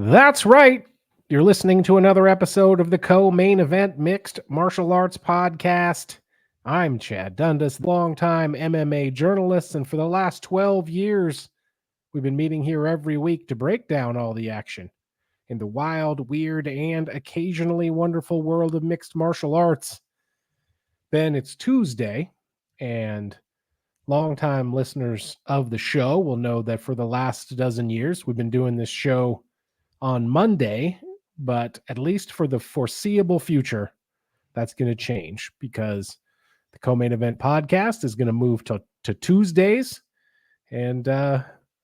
That's right. You're listening to another episode of the Co-Main Event Mixed Martial Arts Podcast. I'm Chad Dundas, longtime MMA journalist, and for the last 12 years, we've been meeting here every week to break down all the action in the wild, weird, and occasionally wonderful world of mixed martial arts. Ben, it's Tuesday, and longtime listeners of the show will know that for the last dozen years, we've been doing this show on Monday, but at least for the foreseeable future, that's going to change because the co-main event podcast is going to move to Tuesdays. And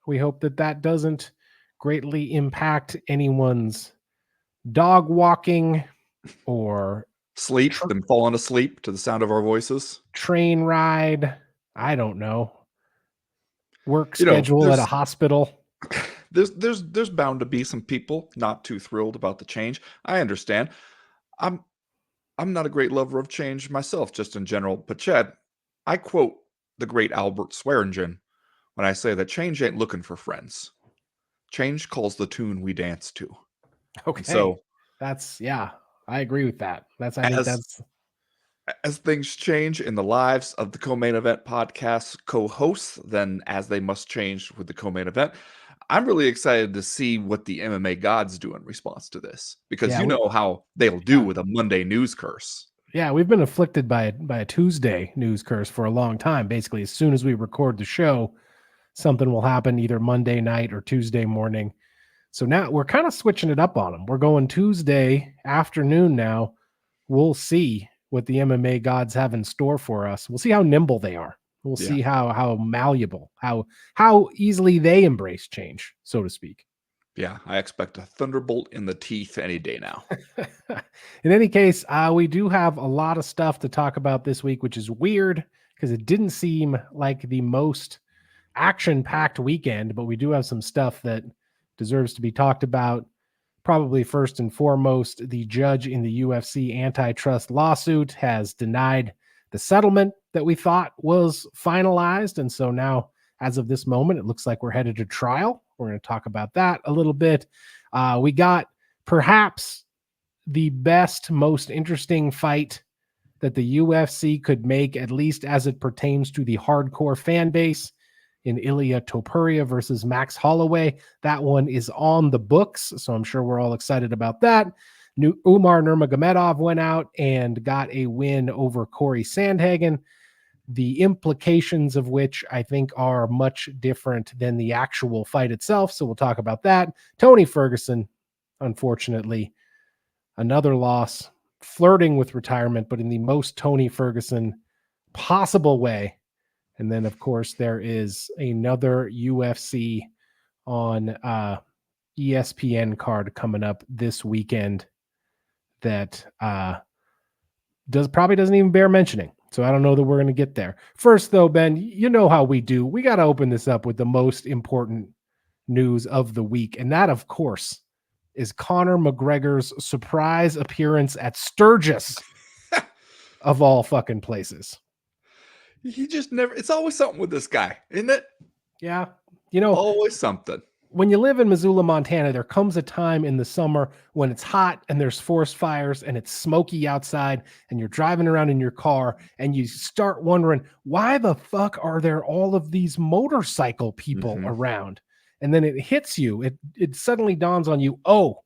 we hope that doesn't greatly impact anyone's dog walking or Sleep, them falling asleep to the sound of our voices. train ride. I don't know. Work schedule at a hospital. There's bound to be some people not too thrilled about the change. I understand. I'm not a great lover of change myself, just in general. But Chad, I quote the great Albert Swearingen when I say that change ain't looking for friends. Change calls the tune we dance to. Okay. And so I agree with that. as things change in the lives of the co-main event podcast co-hosts, then as they must change with the co-main event, I'm really excited to see what the MMA gods do in response to this, because how they'll do with a Monday news curse. Yeah, we've been afflicted by a Tuesday news curse for a long time. Basically, as soon as we record the show, something will happen either Monday night or Tuesday morning. So now we're kind of switching it up on them. We're going Tuesday afternoon now. We'll see what the MMA gods have in store for us. We'll see how nimble they are. We'll see how malleable, how easily they embrace change, so to speak. Yeah, I expect a thunderbolt in the teeth any day now. In any case, we do have a lot of stuff to talk about this week, which is weird because it didn't seem like the most action-packed weekend, but we do have some stuff that deserves to be talked about. Probably first and foremost, the judge in the UFC antitrust lawsuit has denied the settlement that we thought was finalized. And so now, as of this moment, it looks like we're headed to trial. We're going to talk about that a little bit. We got perhaps the best, most interesting fight that the UFC could make, at least as it pertains to the hardcore fan base, in Ilia Topuria versus Max Holloway. That one is on the books, so I'm sure we're all excited about that. Umar Nurmagomedov went out and got a win over Corey Sandhagen, the implications of which I think are much different than the actual fight itself, so we'll talk about that. Tony Ferguson, unfortunately, another loss, flirting with retirement, but in the most Tony Ferguson possible way. And then, of course, there is another UFC on ESPN card coming up this weekend that probably doesn't even bear mentioning. So I don't know that we're going to get there. First, though, Ben, you know how we do. We got to open this up with the most important news of the week. And that, of course, is Conor McGregor's surprise appearance at Sturgis, of all fucking places. He just never, it's always something with this guy, isn't it? Yeah. Always something. When you live in Missoula, Montana, there comes a time in the summer when it's hot and there's forest fires and it's smoky outside and you're driving around in your car and you start wondering, why the fuck are there all of these motorcycle people around? And then it hits you. It suddenly dawns on you, oh,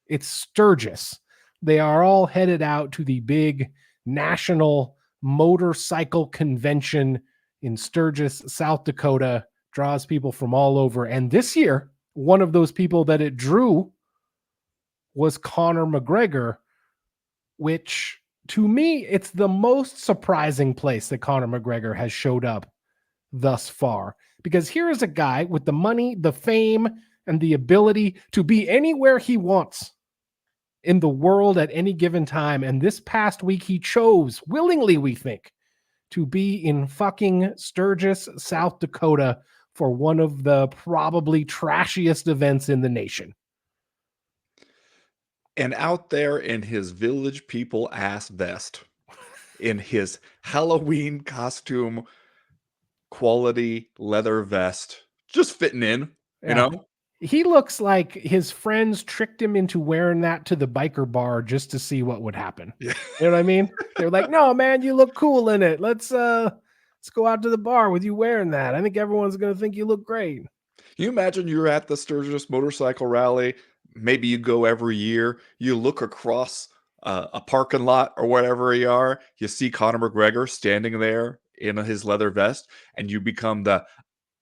it's Sturgis. They are all headed out to the big national motorcycle convention in Sturgis, South Dakota. Draws people from all over. And this year, one of those people that it drew was Conor McGregor, which to me, it's the most surprising place that Conor McGregor has showed up thus far. Because here is a guy with the money, the fame, and the ability to be anywhere he wants in the world at any given time. And this past week, he chose, willingly, we think, to be in fucking Sturgis, South Dakota, for one of the probably trashiest events in the nation. And out there in his Village People ass vest, in his Halloween costume, quality leather vest, just fitting in, you know? He looks like his friends tricked him into wearing that to the biker bar just to see what would happen. Yeah. You know what I mean? They're like, "No, man, you look cool in it. Let's go out to the bar with you wearing that. I think everyone's gonna think you look great." You imagine you're at the Sturgis motorcycle rally. Maybe you go every year. You look across a parking lot or wherever you are. You see Conor McGregor standing there in his leather vest, and you become the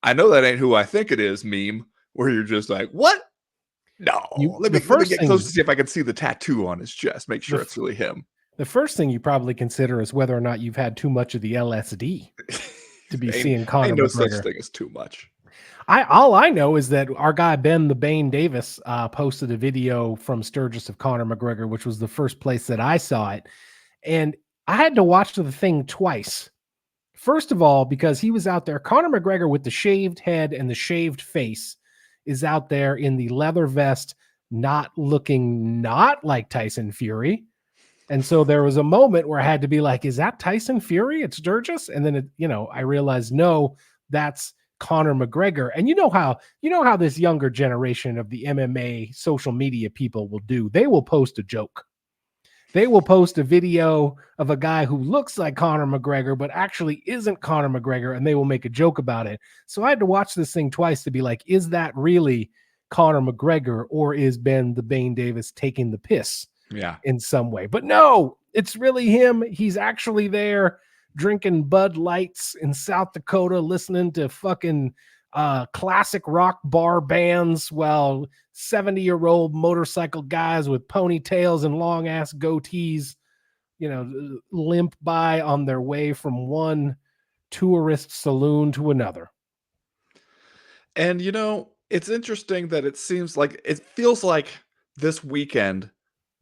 "I know that ain't who I think it is" meme, where you're just like, "What? No, You let me get close to see if I can see the tattoo on his chest. Make the sure it's really him." the first thing you probably consider is whether or not you've had too much of the LSD to be ain't seeing Conor ain't no such McGregor. thing as too much. I all I know is that our guy Ben the Bane Davis posted a video from Sturgis of Conor McGregor, which was the first place that I saw it, and I had to watch the thing twice. First of all, because he was out there, Conor McGregor with the shaved head and the shaved face is out there in the leather vest, not looking not like Tyson Fury. And so there was a moment where I had to be like, is that Tyson Fury? It's Sturgis. And then I realized no, that's Conor McGregor. And you know how this younger generation of the MMA social media people will do. They will post a joke. They will post a video of a guy who looks like Conor McGregor, but actually isn't Conor McGregor, and they will make a joke about it. So I had to watch this thing twice to be like, is that really Conor McGregor, or is Ben the Bane Davis taking the piss Yeah. in some way? But no, it's really him. He's actually there drinking Bud Lights in South Dakota, listening to fucking classic rock bar bands while 70-year-old motorcycle guys with ponytails and long ass goatees, limp by on their way from one tourist saloon to another. And it's interesting that it feels like this weekend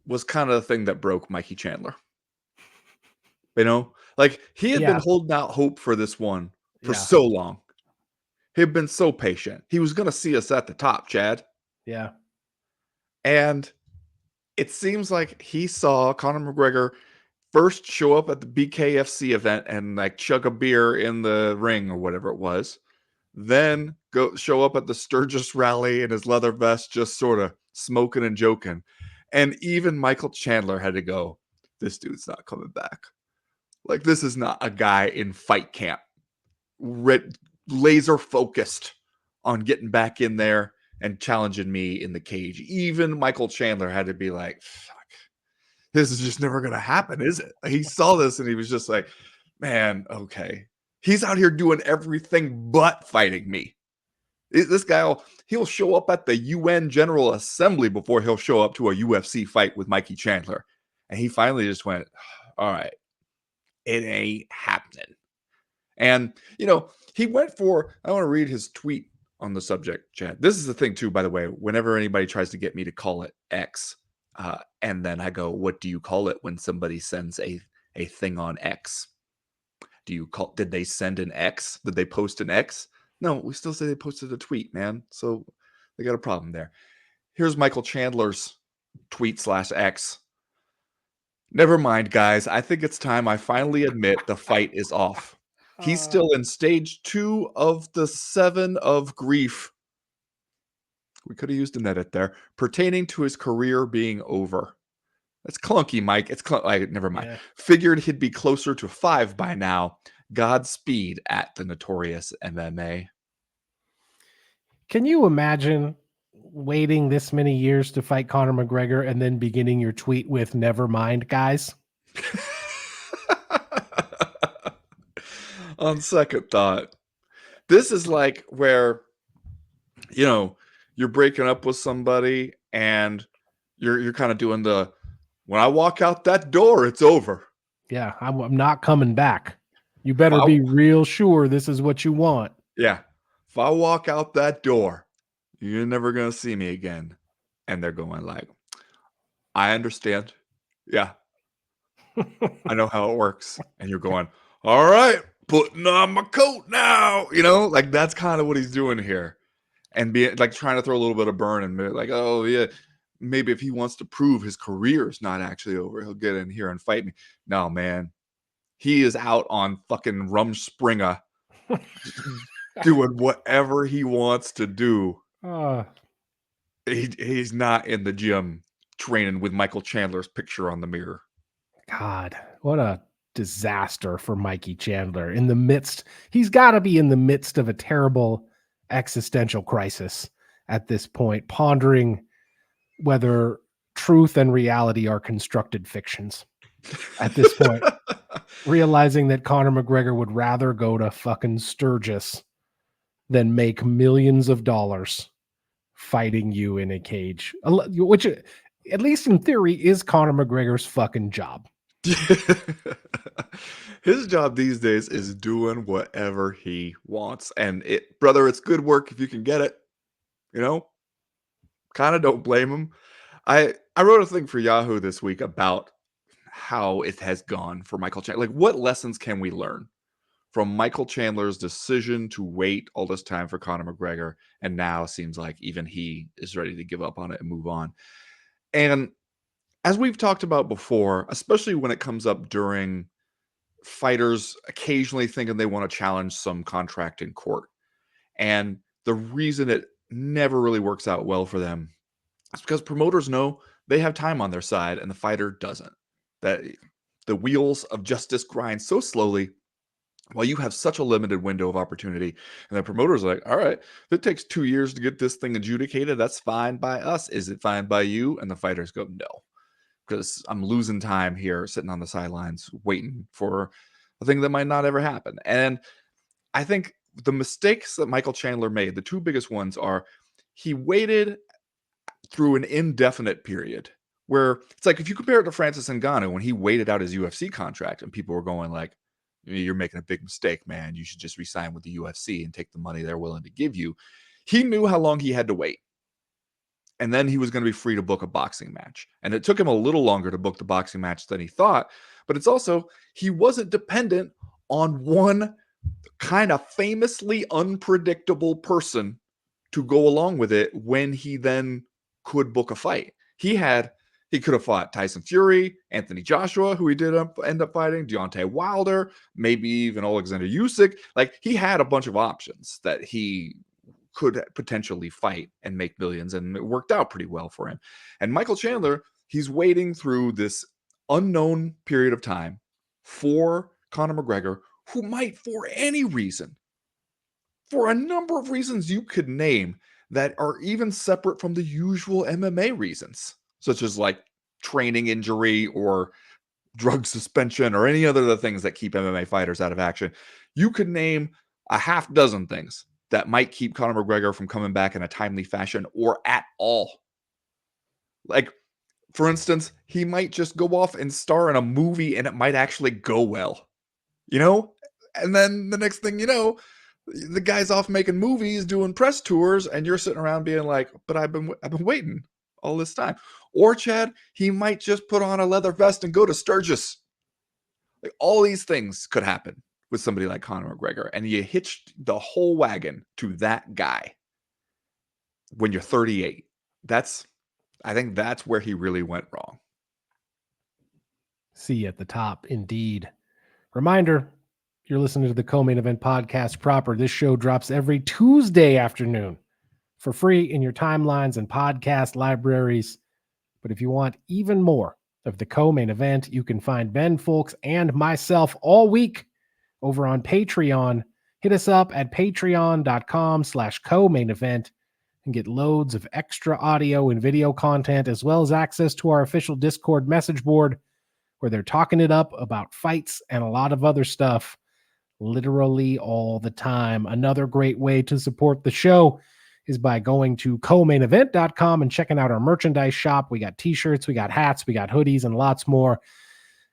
was kind of the thing that broke Mikey Chandler. Like he had been Yeah, holding out hope for this one for yeah, so long. He had been so patient. He was going to see us at the top, Chad. yeah. And it seems like he saw Conor McGregor first show up at the BKFC event and like chug a beer in the ring or whatever it was. Then go show up at the Sturgis rally in his leather vest, just sort of smoking and joking. And even Michael Chandler had to go, "This dude's not coming back. Like, this is not a guy in fight camp, laser focused on getting back in there and challenging me in the cage." Even Michael Chandler had to be like, "Fuck, this is just never going to happen, is it?" He saw this and he was just like, "Man, okay. He's out here doing everything but fighting me. This guy, he'll show up at the UN General Assembly before he'll show up to a UFC fight with Mikey Chandler." And he finally just went, "All right, it ain't happening." And, he went for, I want to read his tweet on the subject, Chad. This is the thing, too, by the way, whenever anybody tries to get me to call it X, and then I go, "What do you call it when somebody sends a thing on X? Did they send an X? Did they post an X?" No, we still say they posted a tweet, man. So they got a problem there. Here's Michael Chandler's tweet/X. "Never mind, guys. I think it's time I finally admit the fight is off. He's Uh, still in stage 2 of the 7 of grief." We could have used an edit there. "Pertaining to his career being over." That's clunky, Mike. It's never mind. yeah. "Figured he'd be closer to 5 by now. Godspeed at the notorious MMA." Can you imagine waiting this many years to fight Conor McGregor and then beginning your tweet with "Never mind, guys"? On second thought, this is like where, you know, you're breaking up with somebody and you're kind of doing the, "When I walk out that door, it's over. Yeah, I'm not coming back. You If better I be real sure this is what you want. Yeah. If I walk out that door, you're never gonna see me again." And they're going like, "I understand. Yeah, I know how it works." And you're going, "All right, putting on my coat now." Like that's kind of what he's doing here. And be like trying to throw a little bit of burn and be like, "Oh yeah, maybe if he wants to prove his career is not actually over, he'll get in here and fight me." No, man. He is out on fucking Rumspringa doing whatever he wants to do. Uh, He's not in the gym training with Michael Chandler's picture on the mirror. God, what a disaster for Mikey Chandler. He's got to be in the midst of a terrible existential crisis at this point, pondering whether truth and reality are constructed fictions at this point, realizing that Conor McGregor would rather go to fucking Sturgis than make millions of dollars fighting you in a cage, which at least in theory is Conor McGregor's fucking job. His job these days is doing whatever he wants. And brother, it's good work if you can get it. You know, kind of don't blame him. I wrote a thing for Yahoo this week about how it has gone for Michael Chandler. Like, what lessons can we learn from Michael Chandler's decision to wait all this time for Conor McGregor, and now seems like even he is ready to give up on it and move on. And as we've talked about before, especially when it comes up during fighters occasionally thinking they want to challenge some contract in court, and the reason it never really works out well for them is because promoters know they have time on their side and the fighter doesn't. That the wheels of justice grind so slowly while you have such a limited window of opportunity. And the promoter's like, all right, if it takes 2 years to get this thing adjudicated, that's fine by us. Is it fine by you? And the fighters go, no, because I'm losing time here sitting on the sidelines waiting for a thing that might not ever happen. And I think the mistakes that Michael Chandler made, the two biggest ones are he waited through an indefinite period where it's like, if you compare it to Francis Ngannou when he waited out his UFC contract and people were going like, you're making a big mistake, man. You should just resign with the UFC and take the money they're willing to give you. He knew how long he had to wait. And then he was going to be free to book a boxing match. And it took him a little longer to book the boxing match than he thought. But it's also, he wasn't dependent on one kind of famously unpredictable person to go along with it when he then could book a fight. He could have fought Tyson Fury, Anthony Joshua, who he did end up fighting, Deontay Wilder, maybe even Alexander Usyk. Like, he had a bunch of options that he could potentially fight and make millions, and it worked out pretty well for him. And Michael Chandler, he's waiting through this unknown period of time for Conor McGregor, who might, for any reason, for a number of reasons you could name that are even separate from the usual MMA reasons, such as like training injury or drug suspension or any other of the things that keep MMA fighters out of action. You could name a half dozen things that might keep Conor McGregor from coming back in a timely fashion or at all. Like, for instance, he might just go off and star in a movie and it might actually go well, you know? And then the next thing you know, the guy's off making movies, doing press tours, and you're sitting around being like, but I've been waiting all this time. Or Chad, he might just put on a leather vest and go to Sturgis. Like, all these things could happen with somebody like Conor McGregor, and you hitched the whole wagon to that guy when you're 38. I think that's where he really went wrong. See at the top, indeed. Reminder, you're listening to the Co-Main Event Podcast Proper. This show drops every Tuesday afternoon for free in your timelines and podcast libraries. But if you want even more of the Co-Main Event, you can find Ben Folks and myself all week over on Patreon. Hit us up at patreon.com/co-main event and get loads of extra audio and video content, as well as access to our official Discord message board where they're talking it up about fights and a lot of other stuff literally all the time. Another great way to support the show is by going to co-mainevent.com and checking out our merchandise shop. We got t-shirts, we got hats, we got hoodies, and lots more.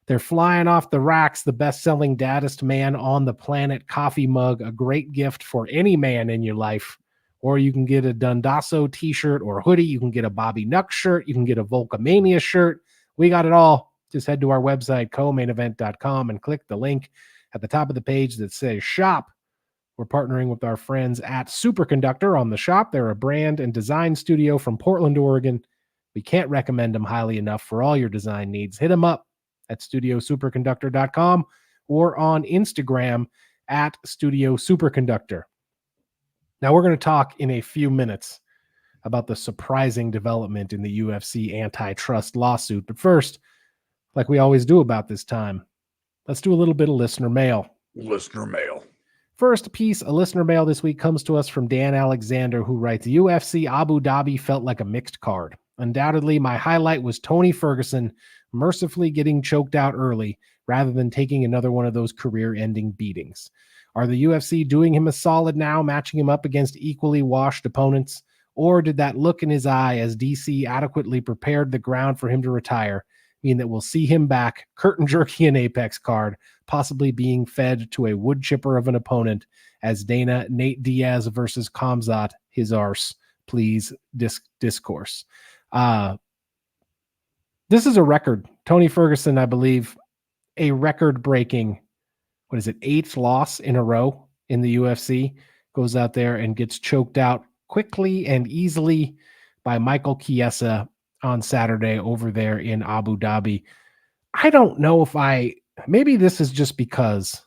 They're flying off the racks. The best-selling Daddest Man on the Planet coffee mug, a great gift for any man in your life. Or you can get a Dundasso t-shirt or hoodie. You can get a Bobby Nuck shirt. You can get a Volcomania shirt. We got it all. Just head to our website, co-mainevent.com, and click the link at the top of the page that says shop. We're partnering with our friends at Superconductor on the shop. They're a brand and design studio from Portland, Oregon. We can't recommend them highly enough for all your design needs. Hit them up at studiosuperconductor.com or on Instagram at Studio Superconductor. Now we're going to talk in a few minutes about the surprising development in the UFC antitrust lawsuit. But first, like we always do about this time, let's do a little bit of listener mail. Listener mail. First piece of listener mail this week comes to us from Dan Alexander, who writes, UFC Abu Dhabi felt like a mixed card. Undoubtedly, my highlight was Tony Ferguson mercifully getting choked out early rather than taking another one of those career-ending beatings. Are the UFC doing him a solid now, matching him up against equally washed opponents? Or did that look in his eye as DC adequately prepared the ground for him to retire mean that we'll see him back, curtain jerky an Apex card, possibly being fed to a wood chipper of an opponent as Dana Nate Diaz versus Kamzat, his arse, please discourse. This is a record. Tony Ferguson, I believe, a record-breaking, 8th loss in a row in the UFC, goes out there and gets choked out quickly and easily by Michael Chiesa on Saturday over there in Abu Dhabi. I don't know if maybe this is just because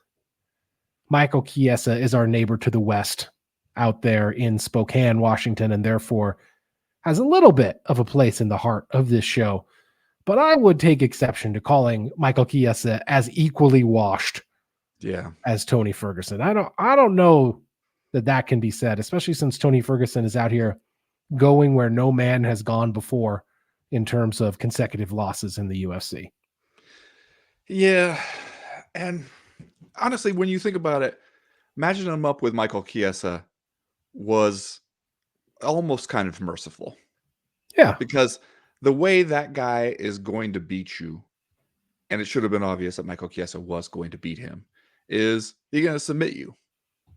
Michael Chiesa is our neighbor to the west out there in Spokane, Washington, and therefore has a little bit of a place in the heart of this show. But I would take exception to calling Michael Chiesa as equally washed as Tony Ferguson. I don't know that can be said, especially since Tony Ferguson is out here going where no man has gone before in terms of consecutive losses in the UFC. Yeah. And honestly, when you think about it, matching him up with Michael Chiesa was almost kind of merciful. Yeah. Because the way that guy is going to beat you, and it should have been obvious that Michael Chiesa was going to beat him, is he's going to submit you.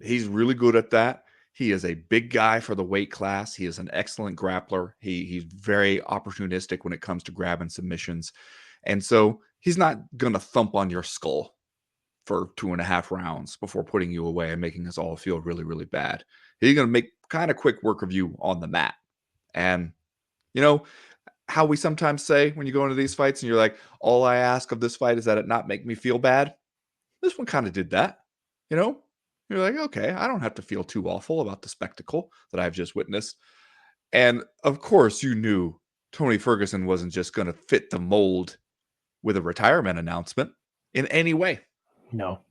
He's really good at that. He is a big guy for the weight class. He is an excellent grappler. He's very opportunistic when it comes to grabbing submissions. And so he's not going to thump on your skull for 2.5 rounds before putting you away and making us all feel really, really bad. He's going to make kind of quick work of you on the mat. And, you know, how we sometimes say when you go into these fights and you're like, all I ask of this fight is that it not make me feel bad. This one kind of did that, you know? You're like, okay, I don't have to feel too awful about the spectacle that I've just witnessed. And of course, you knew Tony Ferguson wasn't just going to fit the mold with a retirement announcement in any way. No.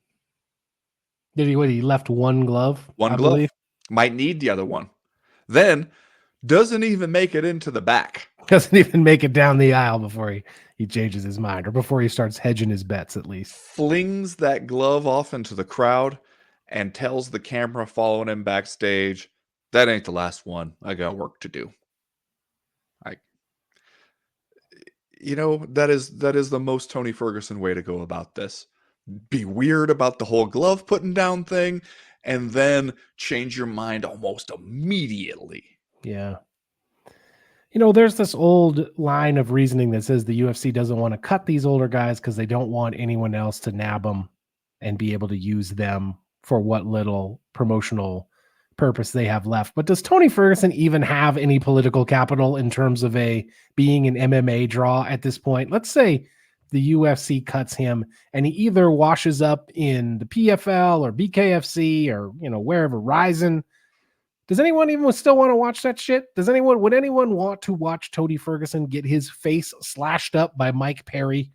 He left one glove? One glove. Believe. Might need the other one. Then doesn't even make it into the back. Doesn't even make it down the aisle before he changes his mind, or before he starts hedging his bets, at least. Flings that glove off into the crowd and tells the camera following him backstage, that ain't the last one. I got work to do. That is the most Tony Ferguson way to go about this. Be weird about the whole glove putting down thing, and then change your mind almost immediately. Yeah. There's this old line of reasoning that says the UFC doesn't want to cut these older guys because they don't want anyone else to nab them and be able to use them for what little promotional purpose they have left. But does Tony Ferguson even have any political capital in terms of being an MMA draw at this point? Let's say the UFC cuts him and he either washes up in the PFL or BKFC or, wherever, Ryzen. Does anyone even still want to watch that shit? Would anyone want to watch Tony Ferguson get his face slashed up by Mike Perry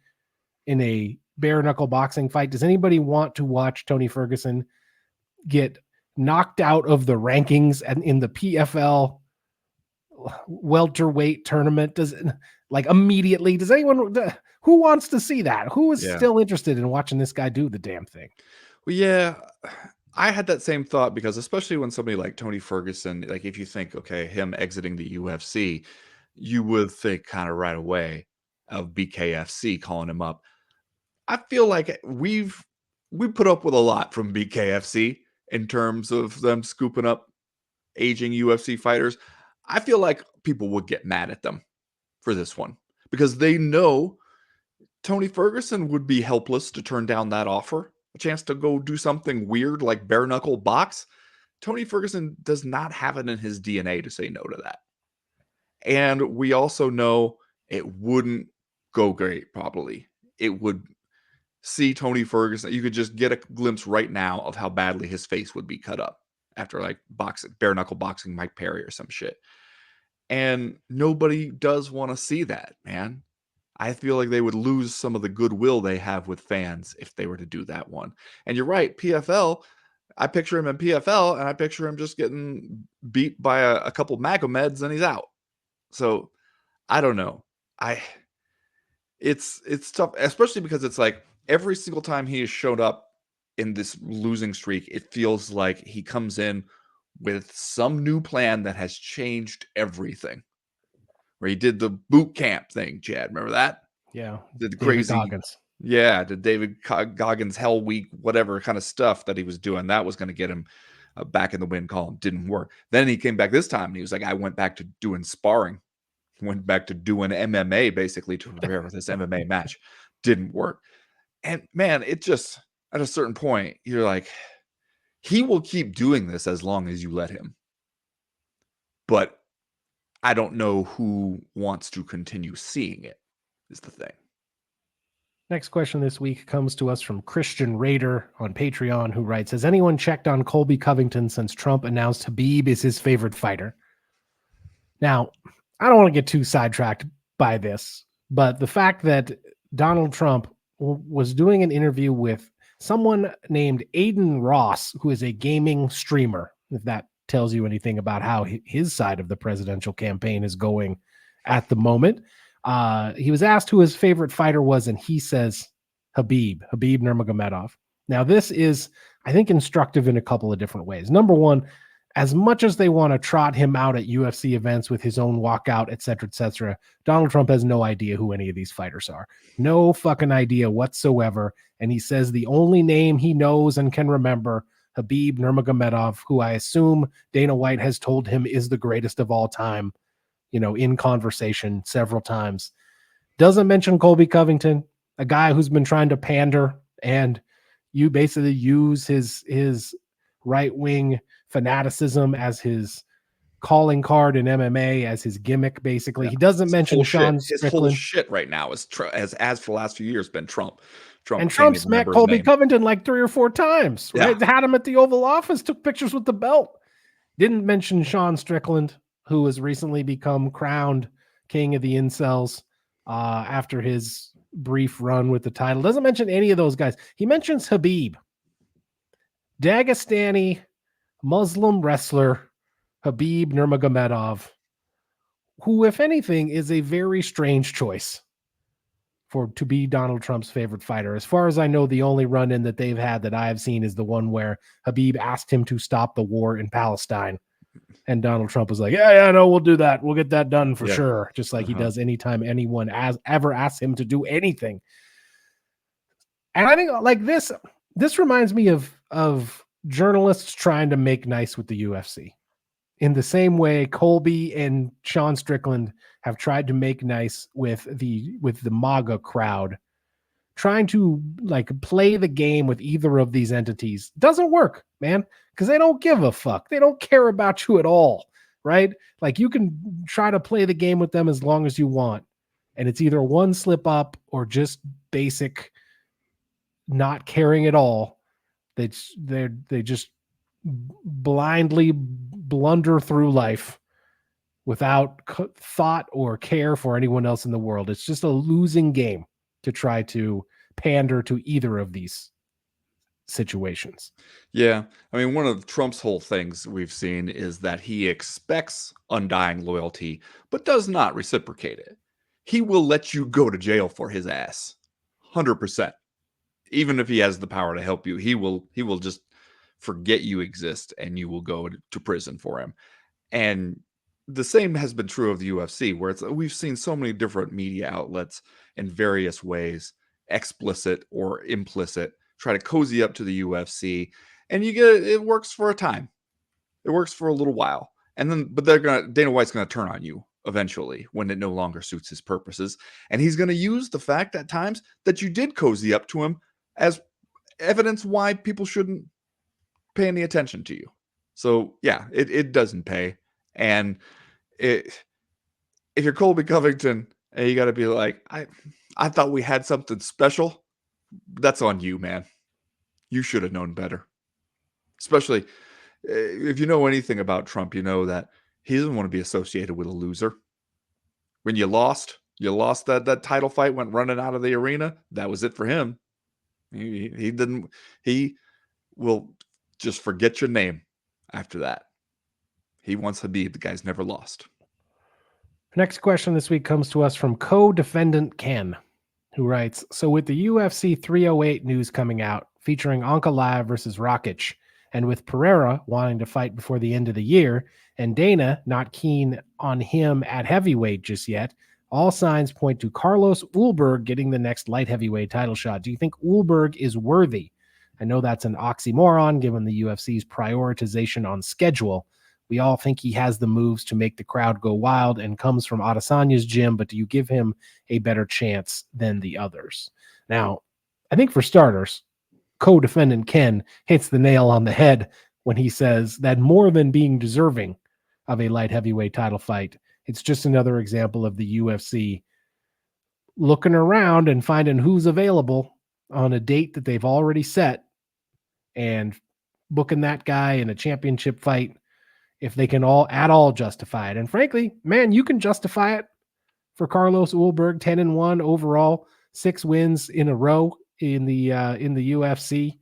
in a bare knuckle boxing fight? Does anybody want to watch Tony Ferguson get knocked out of the rankings and in the PFL welterweight tournament? Immediately? Does anyone, who wants to see that? Who is still interested in watching this guy do the damn thing? Well, yeah, I had that same thought, because especially when somebody like Tony Ferguson, like if you think, okay, him exiting the UFC, you would think kind of right away of BKFC calling him up. I feel like we put up with a lot from BKFC in terms of them scooping up aging UFC fighters. I feel like people would get mad at them for this one, because they know Tony Ferguson would be helpless to turn down that offer. A chance to go do something weird like bare knuckle box. Tony Ferguson does not have it in his DNA to say no to that. And we also know it wouldn't go great, probably. It would see Tony Ferguson. You could just get a glimpse right now of how badly his face would be cut up after bare knuckle boxing Mike Perry or some shit. And nobody does want to see that, man. I feel like they would lose some of the goodwill they have with fans if they were to do that one. And you're right, PFL, I picture him in PFL and I picture him just getting beat by a couple Magomeds and he's out. So I don't know. I it's tough, especially because it's like every single time he has showed up in this losing streak, it feels like he comes in with some new plan that has changed everything. Where he did the boot camp thing, Chad. Remember that? Yeah, Did the David crazy, Goggins. yeah, the David Goggins Hell Week, whatever kind of stuff that he was doing. That was going to get him back in the win column. Didn't work. Then he came back this time and he was like, I went back to doing sparring, went back to doing MMA basically to prepare for this MMA match. Didn't work. And man, it just, at a certain point, you're like, he will keep doing this as long as you let him. But I don't know who wants to continue seeing it, is the thing. Next question this week comes to us from Christian Raider on Patreon, who writes, has anyone checked on Colby Covington since Trump announced Khabib is his favorite fighter? Now, I don't want to get too sidetracked by this, but the fact that Donald Trump was doing an interview with someone named Aiden Ross, who is a gaming streamer, if that tells you anything about how his side of the presidential campaign is going at the moment. He was asked who his favorite fighter was, and he says Khabib Nurmagomedov. Now, this is, I think, instructive in a couple of different ways. Number one, as much as they want to trot him out at UFC events with his own walkout, et cetera, Donald Trump has no idea who any of these fighters are. No fucking idea whatsoever. And he says the only name he knows and can remember, Khabib Nurmagomedov, who I assume Dana White has told him is the greatest of all time, in conversation several times. Doesn't mention Colby Covington, a guy who's been trying to pander, and you basically use his right-wing fanaticism as his calling card in MMA, as his gimmick, basically. Yeah. He doesn't mention Sean Strickland. His whole shit right now is as for the last few years been Trump. And Trump's met Colby Covington like 3 or 4 times, right? Yeah. Had him at the Oval Office, took pictures with the belt. Didn't mention Sean Strickland, who has recently become crowned king of the incels after his brief run with the title. Doesn't mention any of those guys. He mentions Khabib, Dagestani Muslim wrestler Khabib Nurmagomedov, who, if anything, is a very strange choice to be Donald Trump's favorite fighter. As far as I know, the only run-in that they've had that I have seen is the one where Khabib asked him to stop the war in Palestine. And Donald Trump was like, yeah, no, we'll do that. We'll get that done for sure. Just like he does anytime anyone ever asks him to do anything. And I think like this reminds me of journalists trying to make nice with the UFC. In the same way, Colby and Sean Strickland have tried to make nice with the MAGA crowd, trying to like play the game with either of these entities. Doesn't work, man, because they don't give a fuck. They don't care about you at all, right? Like you can try to play the game with them as long as you want, and it's either one slip up or just basic not caring at all. They just blindly blunder through life without thought or care for anyone else in the world. It's just a losing game to try to pander to either of these situations. Yeah. I mean, one of Trump's whole things we've seen is that he expects undying loyalty, but does not reciprocate it. He will let you go to jail for his ass. 100%. Even if he has the power to help you, he will just forget you exist and you will go to prison for him. And the same has been true of the UFC, where we've seen so many different media outlets in various ways, explicit or implicit, try to cozy up to the UFC, and it works for a time. It works for a little while. And then but Dana White's gonna turn on you eventually when it no longer suits his purposes. And he's gonna use the fact at times that you did cozy up to him as evidence why people shouldn't pay any attention to you. So yeah, it doesn't pay. And if you're Colby Covington and you got to be like, I thought we had something special, that's on you, man. You should have known better. Especially if you know anything about Trump, you know that He doesn't want to be associated with a loser. When you lost that title fight, went running out of the arena. That was it for him. He didn't. He will just forget your name after that. He wants Habib. The guy's never lost. Next question this week comes to us from co-defendant Ken, who writes, so with the UFC 308 news coming out featuring Ankalaev versus Rakic, and with Pereira wanting to fight before the end of the year, and Dana not keen on him at heavyweight just yet, all signs point to Carlos Ulberg getting the next light heavyweight title shot. Do you think Ulberg is worthy? I know that's an oxymoron given the UFC's prioritization on schedule. We all think he has the moves to make the crowd go wild and comes from Adesanya's gym, but do you give him a better chance than the others? Now, I think for starters, co-defendant Ken hits the nail on the head when he says that more than being deserving of a light heavyweight title fight, it's just another example of the UFC looking around and finding who's available on a date that they've already set and booking that guy in a championship fight if they can all at all justify it. And frankly, man, you can justify it for Carlos Ulberg, 10-1 overall, 6 wins in a row in the UFC.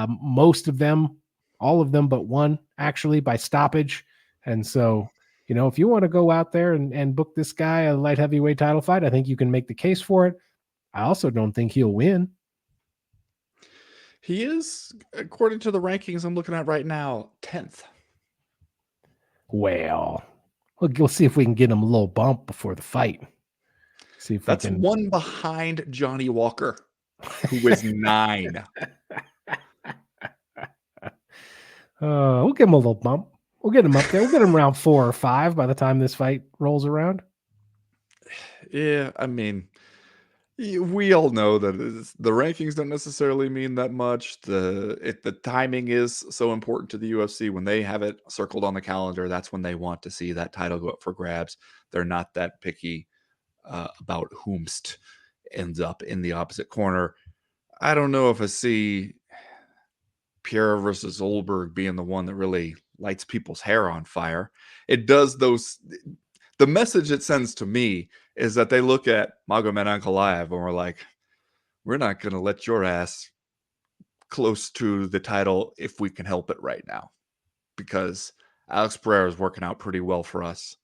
Most of them, all of them but one, actually by stoppage. And so, if you want to go out there and book this guy a light heavyweight title fight, I think you can make the case for it. I also don't think he'll win. He is, according to the rankings I'm looking at right now, 10th. Well, we'll see if we can get him a little bump before the fight. See if that's one behind Johnny Walker, who is 9. We'll give him a little bump. We'll get him up there. We'll get him around 4 or 5 by the time this fight rolls around. Yeah, I mean, we all know that the rankings don't necessarily mean that much. The timing is so important to the UFC. When they have it circled on the calendar, that's when they want to see that title go up for grabs. They're not that picky about whomst ends up in the opposite corner. I don't know if I see Pierre versus Ulberg being the one that really lights people's hair on fire. It does those. The message it sends to me is that they look at Magomed Ankalaev and we're like, we're not going to let your ass close to the title if we can help it right now, because Alex Pereira is working out pretty well for us.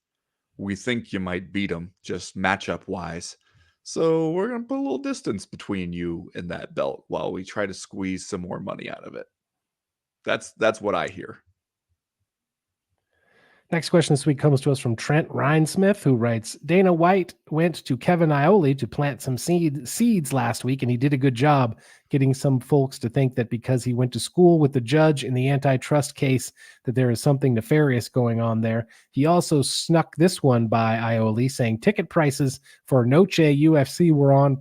We think you might beat him just matchup wise. So we're going to put a little distance between you and that belt while we try to squeeze some more money out of it. That's what I hear. Next question this week comes to us from Trent Rhinesmith, who writes, Dana White went to Kevin Iole to plant some seeds last week, and he did a good job getting some folks to think that because he went to school with the judge in the antitrust case, that there is something nefarious going on there. He also snuck this one by Iole, saying ticket prices for Noche UFC were on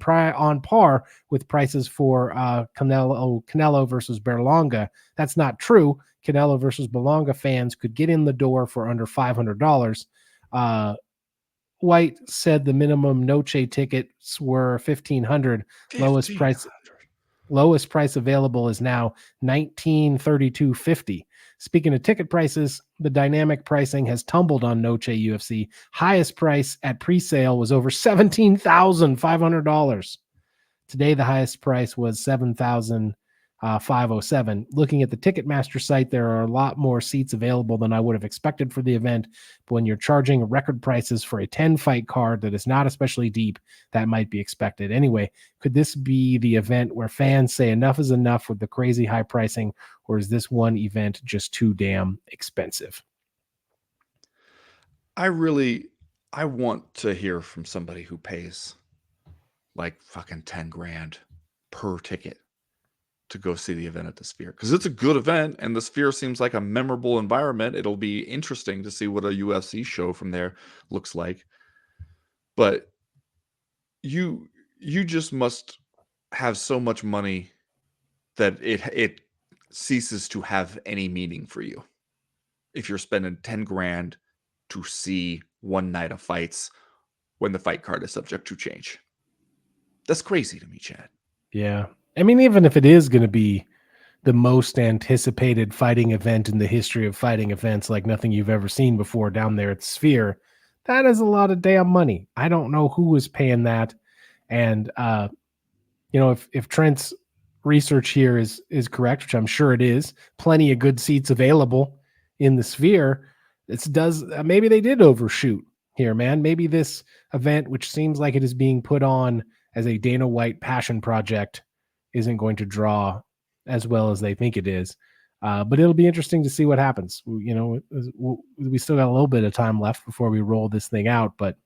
par with prices for Canelo versus Berlanga. That's not true. Canelo versus Berlanga fans could get in the door for under $500. White said the minimum Noche tickets were $1,500. Lowest price available is now $1932.50. Speaking of ticket prices, the dynamic pricing has tumbled on Noche UFC. Highest price at pre-sale was over $17,500. Today, the highest price was $7,507. Looking at the Ticketmaster site, there are a lot more seats available than I would have expected for the event. But when you're charging record prices for a 10-fight card that is not especially deep, that might be expected. Anyway, could this be the event where fans say enough is enough with the crazy high pricing, or is this one event just too damn expensive? I want to hear from somebody who pays like fucking 10 grand per ticket to go see the event at the Sphere, because it's a good event and the Sphere seems like a memorable environment. It'll be interesting to see what a UFC show from there looks like. But you just must have so much money that it ceases to have any meaning for you if you're spending 10 grand to see one night of fights when the fight card is subject to change. That's crazy to me, Chad. Yeah. I mean, even if it is going to be the most anticipated fighting event in the history of fighting events, like nothing you've ever seen before down there at the Sphere. That is a lot of damn money. I don't know who was paying that. And if Trent's research here is correct, which I'm sure it is, plenty of good seats available in the Sphere. Maybe they did overshoot here, man. Maybe this event, which seems like it is being put on as a Dana White passion project, isn't going to draw as well as they think it is. But it'll be interesting to see what happens. We still got a little bit of time left before we roll this thing out. But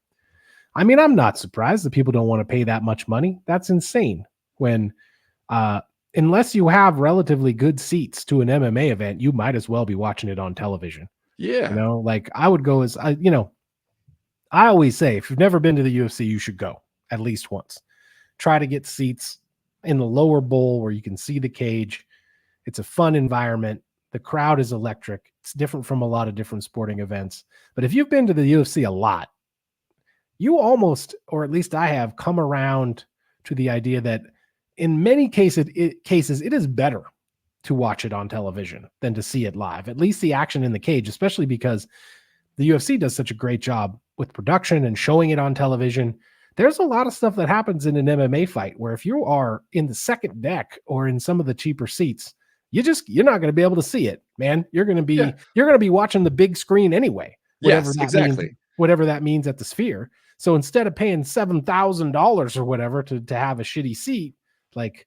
I mean, I'm not surprised that people don't want to pay that much money. That's insane. When unless you have relatively good seats to an MMA event, you might as well be watching it on television. Yeah. Like I would go I always say, if you've never been to the UFC, you should go at least once. Try to get seats in the lower bowl where you can see the cage. It's a fun environment. The crowd is electric. It's different from a lot of different sporting events. But if you've been to the UFC a lot, you almost, or at least I have, come around to the idea that in many cases, it is better to watch it on television than to see it live. At least the action in the cage, especially because the UFC does such a great job with production and showing it on television. There's a lot of stuff that happens in an MMA fight where if you are in the second deck or in some of the cheaper seats, you're not going to be able to see it, man. You're going to be watching the big screen anyway. Whatever that means at the Sphere. So instead of paying $7,000 or whatever to have a shitty seat, like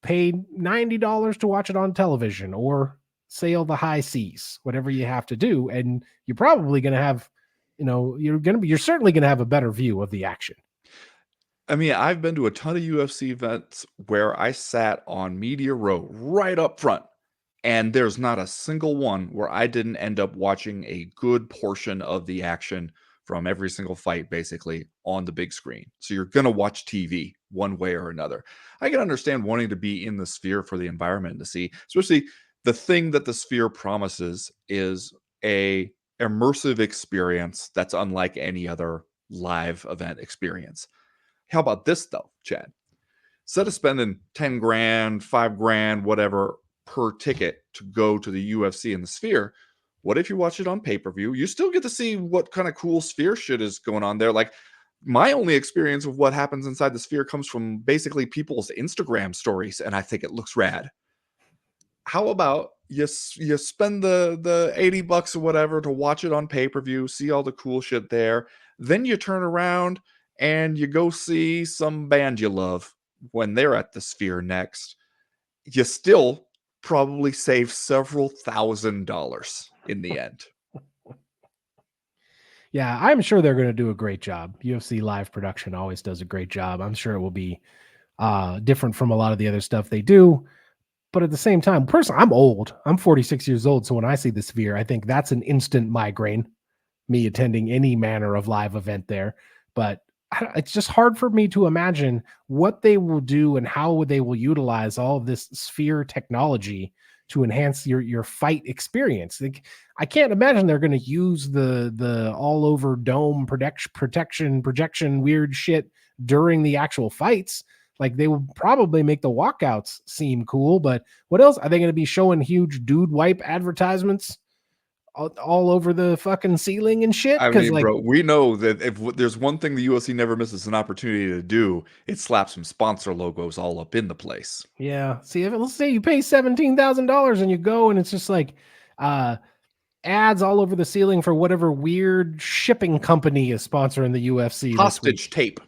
pay $90 to watch it on television or sail the high seas, whatever you have to do. And you're probably going to have, you're certainly going to have a better view of the action. I mean, I've been to a ton of UFC events where I sat on media row right up front, and there's not a single one where I didn't end up watching a good portion of the action from every single fight, basically, on the big screen. So you're going to watch TV one way or another. I can understand wanting to be in the Sphere for the environment to see, especially the thing that the Sphere promises is a immersive experience that's unlike any other live event experience. How about this though, Chad? Instead of spending 10 grand, 5 grand, whatever per ticket to go to the UFC in the Sphere, what if you watch it on pay-per-view? You still get to see what kind of cool Sphere shit is going on there. Like, my only experience of what happens inside the Sphere comes from basically people's Instagram stories, and I think it looks rad. How about you spend the $80 or whatever to watch it on pay-per-view, see all the cool shit there, then you turn around and you go see some band you love when they're at the Sphere next. You still probably save several $1,000s in the end. Yeah, I'm sure they're going to do a great job. UFC live production always does a great job. I'm sure it will be different from a lot of the other stuff they do. But at the same time, personally, I'm old. I'm 46 years old. So when I see the Sphere, I think that's an instant migraine, me attending any manner of live event there. But it's just hard for me to imagine what they will do and how they will utilize all of this Sphere technology to enhance your fight experience. Like, I can't imagine they're going to use the all over dome projection weird shit during the actual fights. Like, they will probably make the walkouts seem cool, but what else? Are they going to be showing huge dude wipe advertisements all over the fucking ceiling and shit? I mean, bro, we know that if there's one thing the UFC never misses an opportunity to do, it's slap some sponsor logos all up in the place. Yeah. See, let's say you pay $17,000 and you go and it's just like ads all over the ceiling for whatever weird shipping company is sponsoring the UFC. Hostage tape.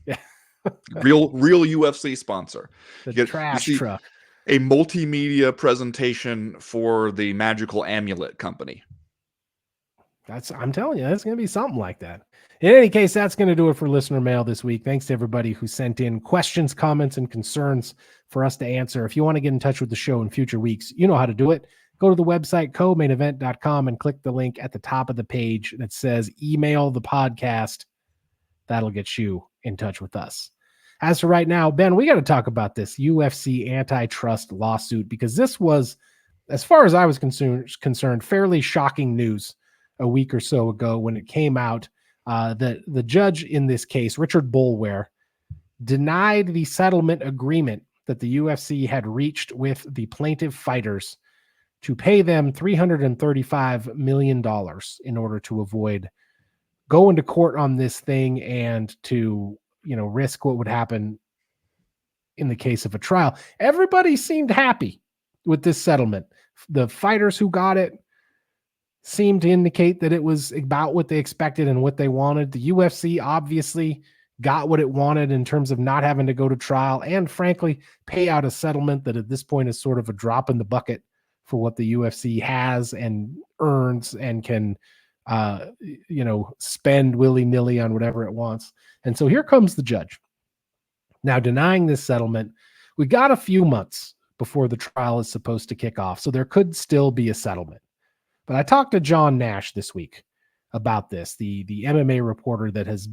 Yeah. real UFC sponsor. The trash truck. A multimedia presentation for the Magical Amulet Company. I'm telling you, that's going to be something like that. In any case, that's going to do it for listener mail this week. Thanks to everybody who sent in questions, comments, and concerns for us to answer. If you want to get in touch with the show in future weeks, you know how to do it. Go to the website, co-mainevent.com, and click the link at the top of the page that says email the podcast. That'll get you in touch with us. As for right now, Ben, we got to talk about this UFC antitrust lawsuit, because this was, as far as I was concerned, fairly shocking news a week or so ago when it came out that the judge in this case, Richard Boulware, denied the settlement agreement that the UFC had reached with the plaintiff fighters to pay them $335 million in order to avoid going to court on this thing and to, risk what would happen in the case of a trial. Everybody seemed happy with this settlement. The fighters who got it seemed to indicate that it was about what they expected and what they wanted. The UFC obviously got what it wanted in terms of not having to go to trial and, frankly, pay out a settlement that at this point is sort of a drop in the bucket for what the UFC has and earns and can, spend willy-nilly on whatever it wants. And so here comes the judge. Now, denying this settlement, we got a few months before the trial is supposed to kick off, so there could still be a settlement. But I talked to John Nash this week about this, the MMA reporter that has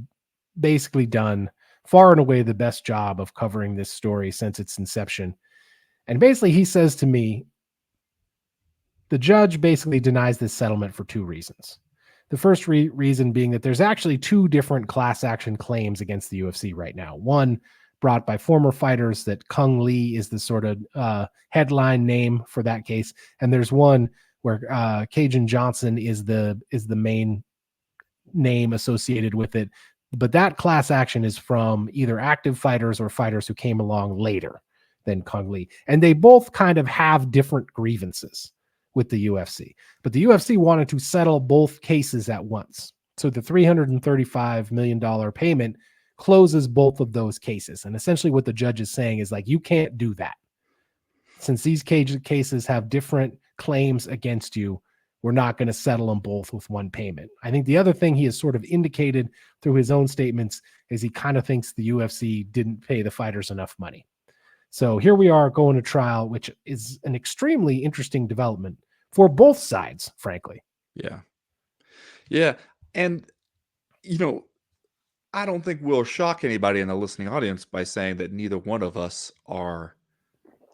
basically done far and away the best job of covering this story since its inception. And basically he says to me, the judge basically denies this settlement for two reasons. The first reason being that there's actually two different class action claims against the UFC right now. One brought by former fighters that Kung Lee is the sort of headline name for that case. And there's one where Cajun Johnson is the main name associated with it. But that class action is from either active fighters or fighters who came along later than Kung Lee. And they both kind of have different grievances with the UFC. But the UFC wanted to settle both cases at once. So the $335 million payment closes both of those cases. And essentially what the judge is saying is like, you can't do that. Since these cases have different claims against you, we're not going to settle them both with one payment. I think the other thing he has sort of indicated through his own statements is he kind of thinks the UFC didn't pay the fighters enough money. So here we are going to trial, which is an extremely interesting development for both sides, frankly. Yeah. Yeah. And, I don't think we'll shock anybody in the listening audience by saying that neither one of us are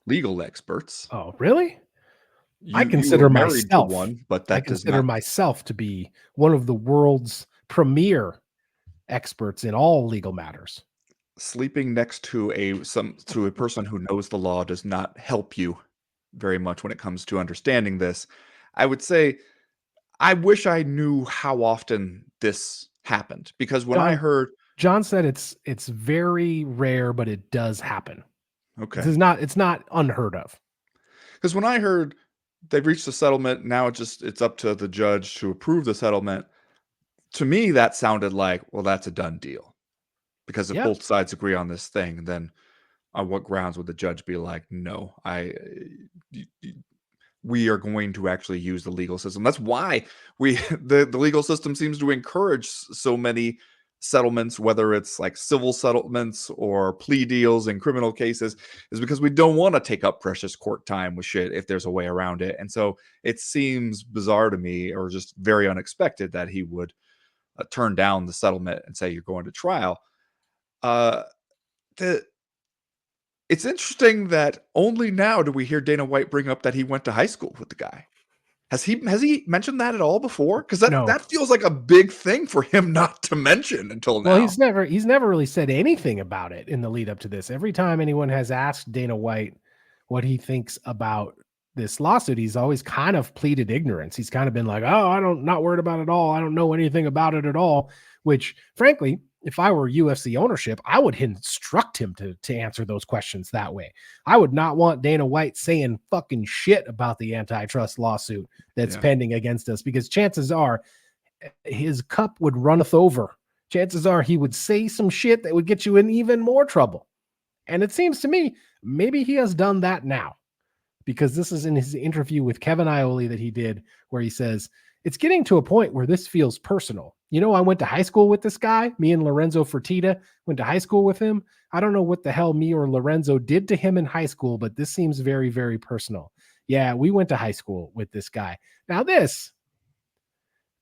legal experts. Oh, really? I You consider were married to myself one, but I that does consider not myself to be one of the world's premier experts in all legal matters. sleeping next to a person who knows the law does not help you very much when it comes to understanding this. I would say I wish I knew how often this happened, because when I heard John said it's very rare, but it does happen. okay, It's not unheard of. because when I heard they've reached a settlement, now it's up to the judge to approve the settlement. To me, that sounded like, well, that's a done deal. Because if Yeah. both sides agree on this thing, then on what grounds would the judge be like, no, we are going to actually use the legal system? That's why the legal system seems to encourage so many settlements, whether it's like civil settlements or plea deals in criminal cases, is because we don't want to take up precious court time with shit if there's a way around it. And so it seems bizarre to me, or just very unexpected, that he would turn down the settlement and say you're going to trial. It's interesting that only now do we hear Dana White bring up that he went to high school with the guy. Has he mentioned that at all before? Because No. that feels like a big thing for him not to mention until now. Well, he's never really said anything about it in the lead up to this. Every time anyone has asked Dana White what he thinks about this lawsuit, he's always kind of pleaded ignorance. He's kind of been like, "Oh, not worried about it at all. I don't know anything about it at all." Which, frankly, if I were UFC ownership, I would instruct him to answer those questions that way. I would not want Dana White saying fucking shit about the antitrust lawsuit that's pending against us, because chances are his cup would runneth over. Chances are he would say some shit that would get you in even more trouble. And it seems to me maybe he has done that now, because this is in his interview with Kevin Iole that he did, where he says, it's getting to a point where this feels personal. I went to high school with this guy. Me and Lorenzo Fertitta went to high school with him. I don't know what the hell me or Lorenzo did to him in high school, but this seems very, very personal. Yeah, we went to high school with this guy. Now this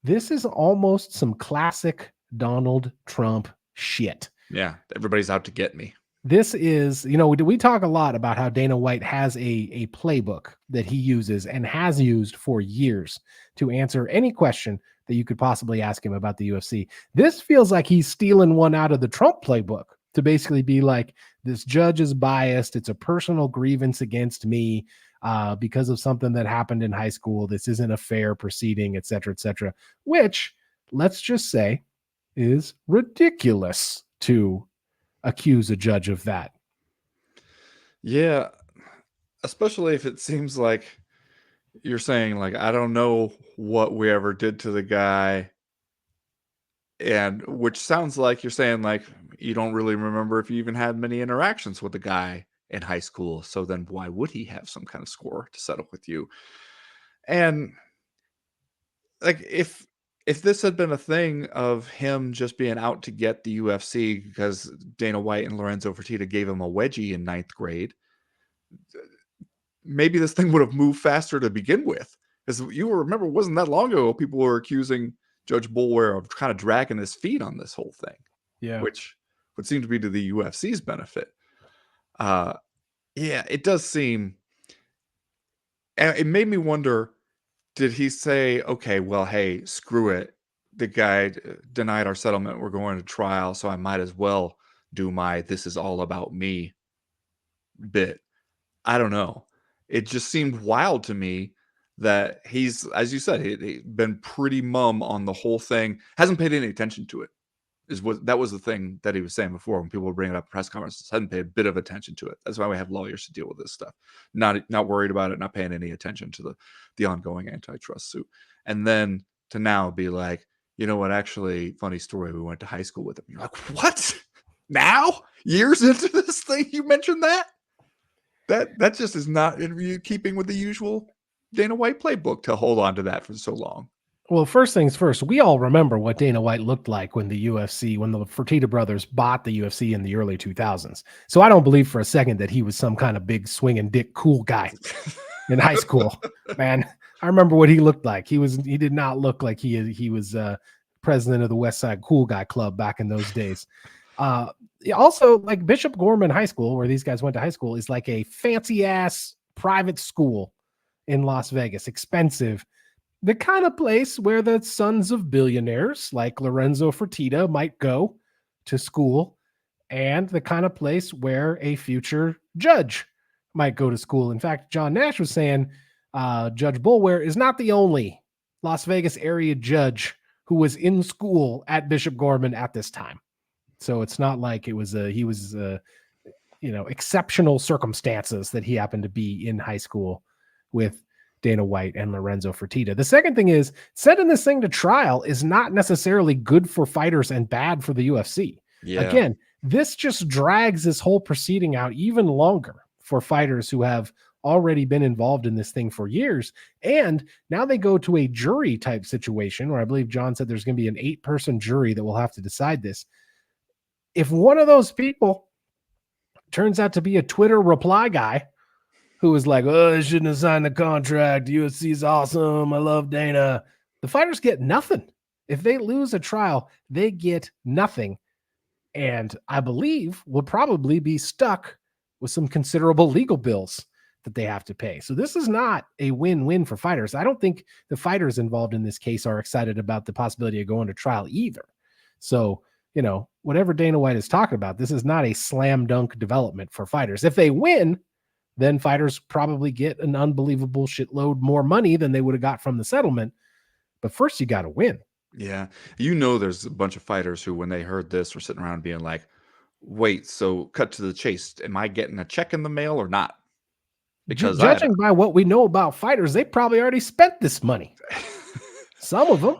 is almost some classic Donald Trump shit. Yeah, everybody's out to get me. This is, we talk a lot about how Dana White has a playbook that he uses and has used for years to answer any question that you could possibly ask him about the UFC. This feels like he's stealing one out of the Trump playbook. to basically be like, this judge is biased. It's a personal grievance against me because of something that happened in high school. This isn't a fair proceeding, et cetera, which, let's just say, is ridiculous to accuse a judge of that. Yeah, especially if it seems like you're saying, like, I don't know what we ever did to the guy. And which sounds like you're saying, like, you don't really remember if you even had many interactions with the guy in high school. So then why would he have some kind of score to settle with you? And like if this had been a thing of him just being out to get the UFC because Dana White and Lorenzo Fertitta gave him a wedgie in ninth grade, maybe this thing would have moved faster to begin with. Because you remember, it wasn't that long ago, people were accusing Judge Boulware of kind of dragging his feet on this whole thing. Yeah. Which would seem to be to the UFC's benefit. Yeah, it does seem. And it made me wonder, did he say, okay, well, hey, screw it. The guy denied our settlement. We're going to trial, so I might as well do my "this is all about me" bit. I don't know. It just seemed wild to me that he's, as you said, he's been pretty mum on the whole thing. Hasn't paid any attention to it. That was the thing that he was saying before when people were bringing up press conferences. Hadn't paid a bit of attention to it. That's why we have lawyers to deal with this stuff. Not worried about it, not paying any attention to the ongoing antitrust suit. And then to now be like, you know what? Actually, funny story. We went to high school with him. You're like, what? Now, years into this thing, you mentioned that? That just is not in keeping with the usual Dana White playbook to hold on to that for so long. Well, first things first, we all remember what Dana White looked like when the Fertitta brothers bought the UFC in the early 2000s. So I don't believe for a second that he was some kind of big swinging dick cool guy in high school. Man, I remember what he looked like. He did not look like he was president of the West Side Cool Guy Club back in those days. Also, like Bishop Gorman High School, where these guys went to high school, is like a fancy ass private school in Las Vegas, expensive. The kind of place where the sons of billionaires like Lorenzo Fertitta might go to school, and the kind of place where a future judge might go to school. In fact, John Nash was saying Judge Boulware is not the only Las Vegas area judge who was in school at Bishop Gorman at this time. So it's not like he was exceptional circumstances that he happened to be in high school with Dana White and Lorenzo Fertitta. The second thing is, sending this thing to trial is not necessarily good for fighters and bad for the UFC. Yeah. Again, this just drags this whole proceeding out even longer for fighters who have already been involved in this thing for years. And now they go to a jury type situation where I believe John said there's going to be an 8-person jury that will have to decide this. If one of those people turns out to be a Twitter reply guy who was like, oh, I shouldn't have signed the contract. UFC's awesome. I love Dana. The fighters get nothing. If they lose a trial, they get nothing. And I believe will probably be stuck with some considerable legal bills that they have to pay. So this is not a win-win for fighters. I don't think the fighters involved in this case are excited about the possibility of going to trial either. So, whatever Dana White is talking about, this is not a slam dunk development for fighters. If they win, then fighters probably get an unbelievable shitload more money than they would have got from the settlement. But first, you got to win. Yeah. There's a bunch of fighters who, when they heard this, were sitting around being like, wait, so cut to the chase. Am I getting a check in the mail or not? Because judging by what we know about fighters, they probably already spent this money. Some of them.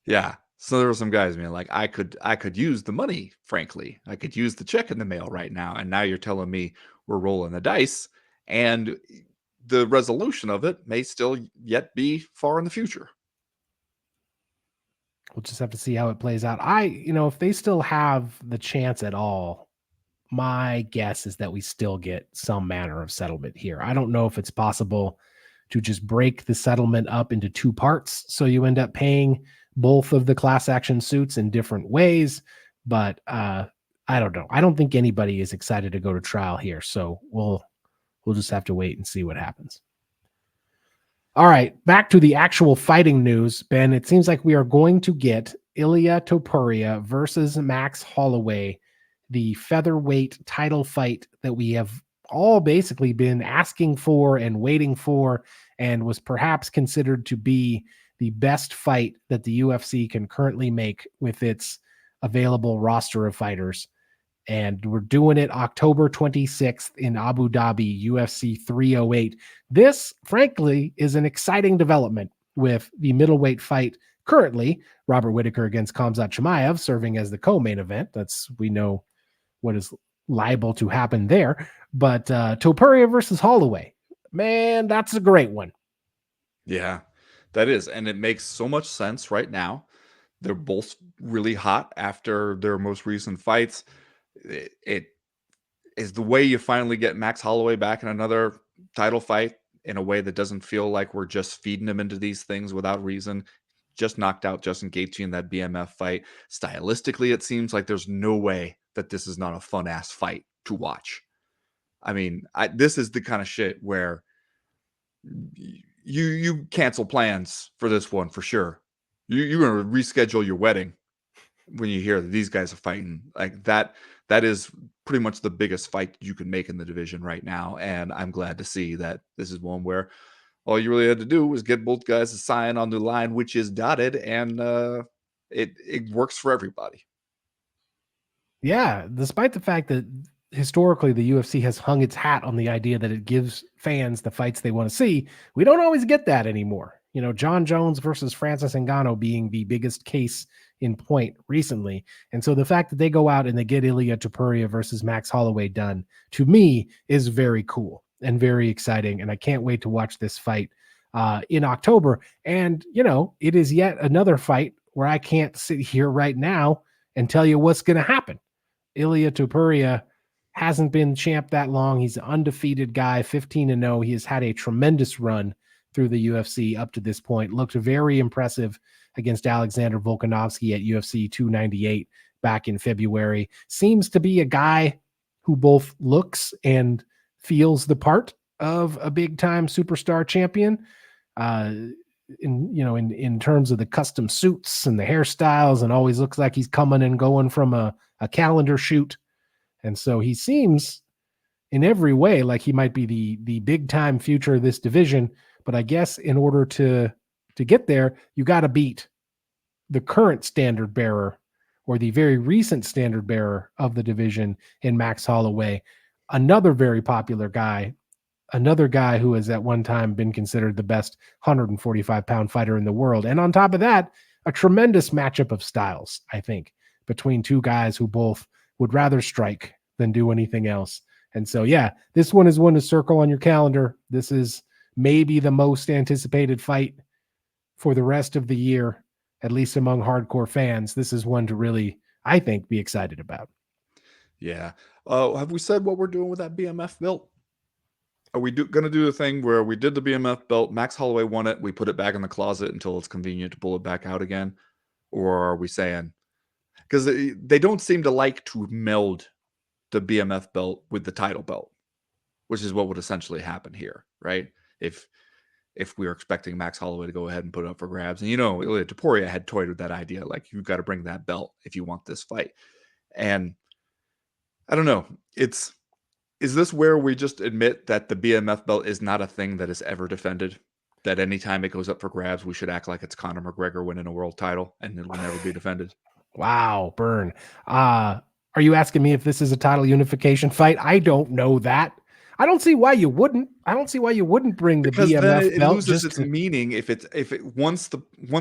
Yeah. So there were some guys being like, I could use the money, frankly. I could use the check in the mail right now. And now you're telling me we're rolling the dice. And the resolution of it may still yet be far in the future. We'll just have to see how it plays out. If they still have the chance at all, my guess is that we still get some manner of settlement here. I don't know if it's possible to just break the settlement up into 2 parts, so you end up paying both of the class action suits in different ways, but I don't know. I don't think anybody is excited to go to trial here, so we'll just have to wait and see what happens. All right, back to the actual fighting news, Ben. It seems like we are going to get Ilia Topuria versus Max Holloway the featherweight title fight that we have all basically been asking for and waiting for, and was perhaps considered to be the best fight that the UFC can currently make with its available roster of fighters. And we're doing it October 26th in Abu Dhabi, UFC 308. This, frankly, is an exciting development with the middleweight fight currently, Robert Whittaker against Khamzat Chimaev serving as the co-main event. We know what is liable to happen there. But Topuria versus Holloway, man, that's a great one. Yeah, that is. And it makes so much sense right now. They're both really hot after their most recent fights. It is the way you finally get Max Holloway back in another title fight in a way that doesn't feel like we're just feeding him into these things without reason. Just knocked out Justin Gaethje in that BMF fight. Stylistically, it seems like there's no way that this is not a fun ass fight to watch. I mean, this is the kind of shit where you cancel plans for this one for sure. You're going to reschedule your wedding when you hear that these guys are fighting like that. That is pretty much the biggest fight you can make in the division right now. And I'm glad to see that this is one where all you really had to do was get both guys to sign on the line, which is dotted, and it works for everybody. Yeah, despite the fact that historically the UFC has hung its hat on the idea that it gives fans the fights they want to see, we don't always get that anymore. You know, John Jones versus Francis Ngannou being the biggest case in point recently. And so the fact that they go out and they get Ilia Topuria versus Max Holloway done, to me, is very cool and very exciting. And I can't wait to watch this fight in October. And, you know, it is yet another fight where I can't sit here right now and tell you what's going to happen. Ilia Topuria hasn't been champ that long. He's an undefeated guy, 15-0. He has had a tremendous run through the UFC up to this point. Looked very impressive against Alexander Volkanovski at UFC 298 back in February. Seems to be a guy who both looks and feels the part of a big-time superstar champion. In terms of the custom suits and the hairstyles, and always looks like he's coming and going from a calendar shoot. And so he seems in every way like he might be the big time future of this division. But I guess in order to get there, you got to beat the current standard bearer or the very recent standard bearer of the division in Max Holloway, another very popular guy, another guy who has at one time been considered the best 145-pound fighter in the world. And on top of that, a tremendous matchup of styles, I think, between two guys who both would rather strike than do anything else. And so, yeah, this one is one to circle on your calendar. This is maybe the most anticipated fight for the rest of the year, at least among hardcore fans. This is one to really, I think, be excited about. Yeah. Have we said what we're doing with that BMF belt? Are we going to do the thing where we did the BMF belt, Max Holloway won it, we put it back in the closet until it's convenient to pull it back out again? Or are we saying, because they don't seem to like to meld the BMF belt with the title belt, which is what would essentially happen here, right? If we were expecting Max Holloway to go ahead and put it up for grabs. And, Ilia Topuria had toyed with that idea, like, you've got to bring that belt if you want this fight. And I don't know. Is this where we just admit that the BMF belt is not a thing that is ever defended? That anytime it goes up for grabs, we should act like it's Conor McGregor winning a world title and it will never be defended? Wow, burn. Are you asking me if this is a title unification fight? I don't know that. I don't see why you wouldn't. I don't see why you wouldn't bring the Because BMF then it belt. loses its meaning if once